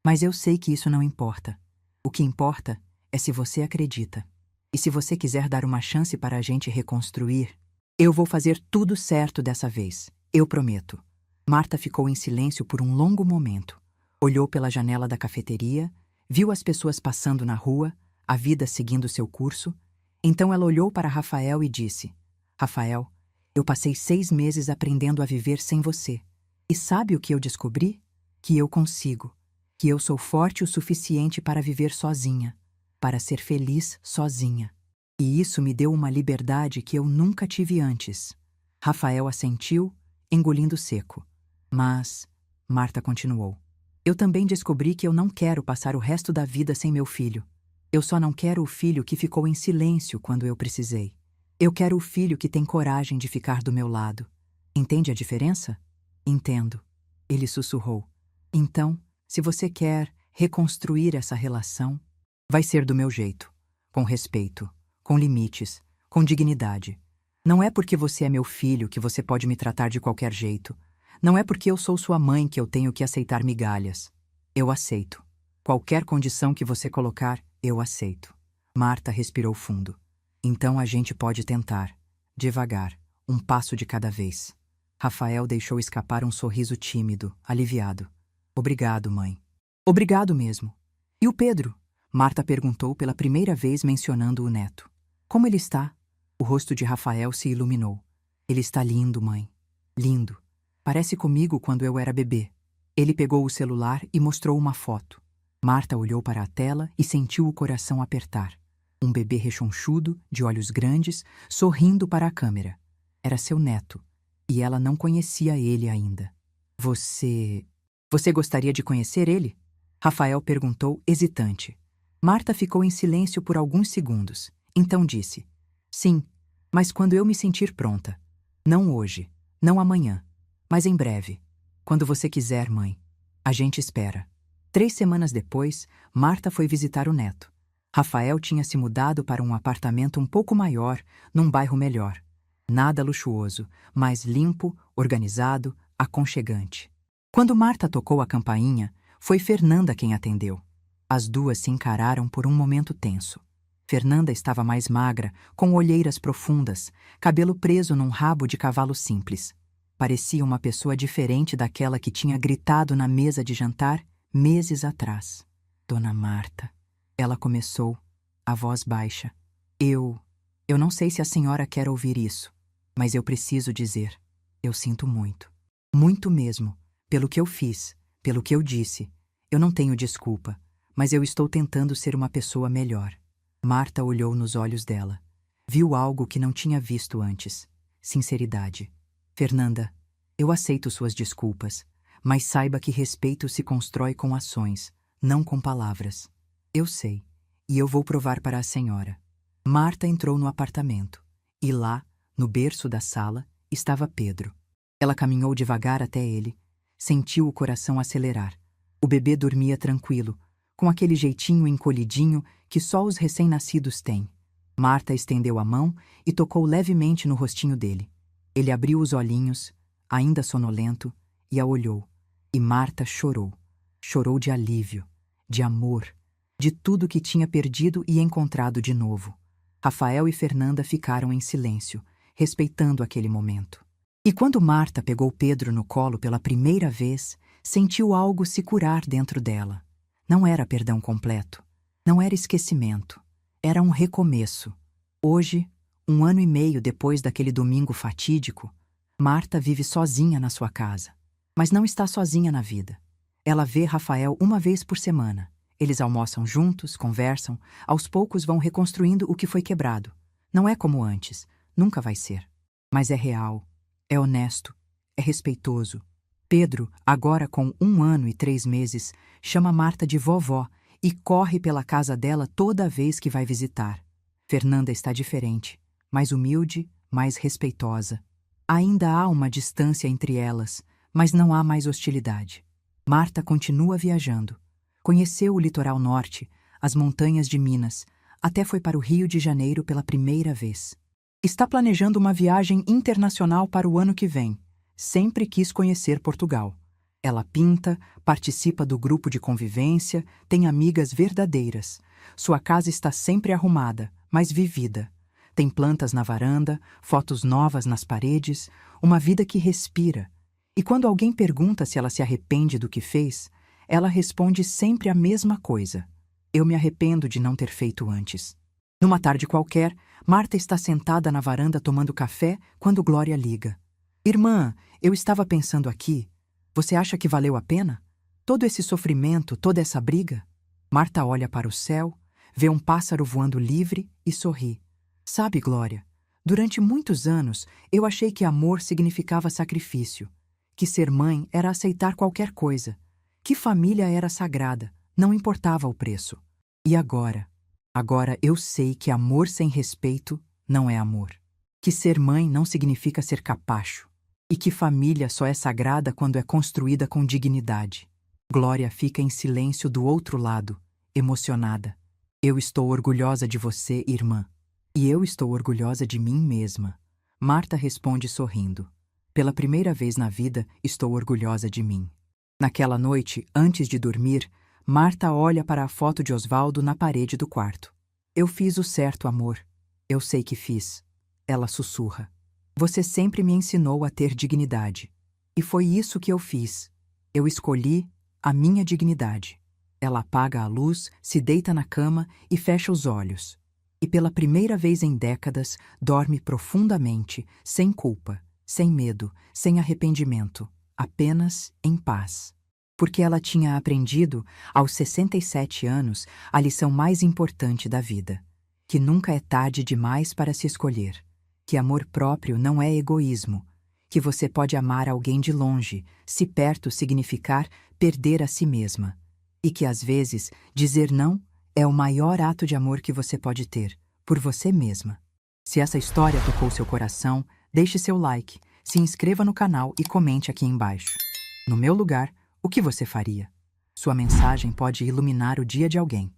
Mas eu sei que isso não importa. O que importa é se você acredita. E se você quiser dar uma chance para a gente reconstruir, eu vou fazer tudo certo dessa vez. Eu prometo. Marta ficou em silêncio por um longo momento. Olhou pela janela da cafeteria, viu as pessoas passando na rua, a vida seguindo seu curso. Então ela olhou para Rafael e disse: Rafael, eu passei 6 meses aprendendo a viver sem você. E sabe o que eu descobri? Que eu consigo. Que eu sou forte o suficiente para viver sozinha. Para ser feliz sozinha. E isso me deu uma liberdade que eu nunca tive antes. Rafael assentiu, engolindo seco. Mas, Marta continuou, eu também descobri que eu não quero passar o resto da vida sem meu filho. Eu só não quero o filho que ficou em silêncio quando eu precisei. Eu quero o filho que tem coragem de ficar do meu lado. Entende a diferença? Entendo. Ele sussurrou. Então, se você quer reconstruir essa relação, vai ser do meu jeito, com respeito, com limites, com dignidade. Não é porque você é meu filho que você pode me tratar de qualquer jeito. Não é porque eu sou sua mãe que eu tenho que aceitar migalhas. Eu aceito. Qualquer condição que você colocar, eu aceito. Marta respirou fundo. Então a gente pode tentar, devagar, um passo de cada vez. Rafael deixou escapar um sorriso tímido, aliviado. Obrigado, mãe. Obrigado mesmo. E o Pedro? Marta perguntou pela primeira vez mencionando o neto. Como ele está? O rosto de Rafael se iluminou. Ele está lindo, mãe. Lindo. Parece comigo quando eu era bebê. Ele pegou o celular e mostrou uma foto. Marta olhou para a tela e sentiu o coração apertar. Um bebê rechonchudo, de olhos grandes, sorrindo para a câmera. Era seu neto, e ela não conhecia ele ainda. Você gostaria de conhecer ele? Rafael perguntou, hesitante. Marta ficou em silêncio por alguns segundos. Então disse: Sim, mas quando eu me sentir pronta. Não hoje, não amanhã, mas em breve. Quando você quiser, mãe. A gente espera. 3 semanas depois, Marta foi visitar o neto. Rafael tinha se mudado para um apartamento um pouco maior, num bairro melhor. Nada luxuoso, mas limpo, organizado, aconchegante. Quando Marta tocou a campainha, foi Fernanda quem atendeu. As duas se encararam por um momento tenso. Fernanda estava mais magra, com olheiras profundas, cabelo preso num rabo de cavalo simples. Parecia uma pessoa diferente daquela que tinha gritado na mesa de jantar meses atrás. Dona Marta. Ela começou, a voz baixa. Eu não sei se a senhora quer ouvir isso, mas eu preciso dizer. Eu sinto muito. Muito mesmo. Pelo que eu fiz, pelo que eu disse. Eu não tenho desculpa, mas eu estou tentando ser uma pessoa melhor. Marta olhou nos olhos dela. Viu algo que não tinha visto antes. Sinceridade. Fernanda, eu aceito suas desculpas, mas saiba que respeito se constrói com ações, não com palavras. Eu sei, e eu vou provar para a senhora. Marta entrou no apartamento, e lá, no berço da sala, estava Pedro. Ela caminhou devagar até ele, sentiu o coração acelerar. O bebê dormia tranquilo, com aquele jeitinho encolhidinho que só os recém-nascidos têm. Marta estendeu a mão e tocou levemente no rostinho dele. Ele abriu os olhinhos, ainda sonolento, e a olhou. E Marta chorou. Chorou de alívio, de amor, de tudo que tinha perdido e encontrado de novo. Rafael e Fernanda ficaram em silêncio, respeitando aquele momento. E quando Marta pegou Pedro no colo pela primeira vez, sentiu algo se curar dentro dela. Não era perdão completo, não era esquecimento, era um recomeço. Hoje, 1 ano e meio depois daquele domingo fatídico, Marta vive sozinha na sua casa. Mas não está sozinha na vida. Ela vê Rafael 1 vez por semana. Eles almoçam juntos, conversam, aos poucos vão reconstruindo o que foi quebrado. Não é como antes, nunca vai ser. Mas é real, é honesto, é respeitoso. Pedro, agora com 1 ano e 3 meses, chama Marta de vovó e corre pela casa dela toda vez que vai visitar. Fernanda está diferente, mais humilde, mais respeitosa. Ainda há uma distância entre elas, mas não há mais hostilidade. Marta continua viajando. Conheceu o litoral norte, as montanhas de Minas, até foi para o Rio de Janeiro pela primeira vez. Está planejando uma viagem internacional para o ano que vem. Sempre quis conhecer Portugal. Ela pinta, participa do grupo de convivência, tem amigas verdadeiras. Sua casa está sempre arrumada, mas vivida. Tem plantas na varanda, fotos novas nas paredes, uma vida que respira. E quando alguém pergunta se ela se arrepende do que fez, ela responde sempre a mesma coisa. Eu me arrependo de não ter feito antes. Numa tarde qualquer, Marta está sentada na varanda tomando café quando Glória liga. Irmã, eu estava pensando aqui. Você acha que valeu a pena? Todo esse sofrimento, toda essa briga? Marta olha para o céu, vê um pássaro voando livre e sorri. Sabe, Glória, durante muitos anos eu achei que amor significava sacrifício, que ser mãe era aceitar qualquer coisa, que família era sagrada, não importava o preço. E agora? Agora eu sei que amor sem respeito não é amor. Que ser mãe não significa ser capacho. E que família só é sagrada quando é construída com dignidade. Glória fica em silêncio do outro lado, emocionada. Eu estou orgulhosa de você, irmã. E eu estou orgulhosa de mim mesma. Marta responde sorrindo. Pela primeira vez na vida, estou orgulhosa de mim. Naquela noite, antes de dormir, Marta olha para a foto de Osvaldo na parede do quarto. Eu fiz o certo, amor. Eu sei que fiz. Ela sussurra. Você sempre me ensinou a ter dignidade. E foi isso que eu fiz. Eu escolhi a minha dignidade. Ela apaga a luz, se deita na cama e fecha os olhos. E pela primeira vez em décadas, dorme profundamente, sem culpa, sem medo, sem arrependimento, apenas em paz. porque ela tinha aprendido, aos 67 anos, a lição mais importante da vida: que nunca é tarde demais para se escolher, que amor próprio não é egoísmo, que você pode amar alguém de longe, se perto significar perder a si mesma, e que às vezes dizer não é o maior ato de amor que você pode ter, por você mesma. Se essa história tocou seu coração, deixe seu like, se inscreva no canal e comente aqui embaixo. No meu lugar, o que você faria? Sua mensagem pode iluminar o dia de alguém.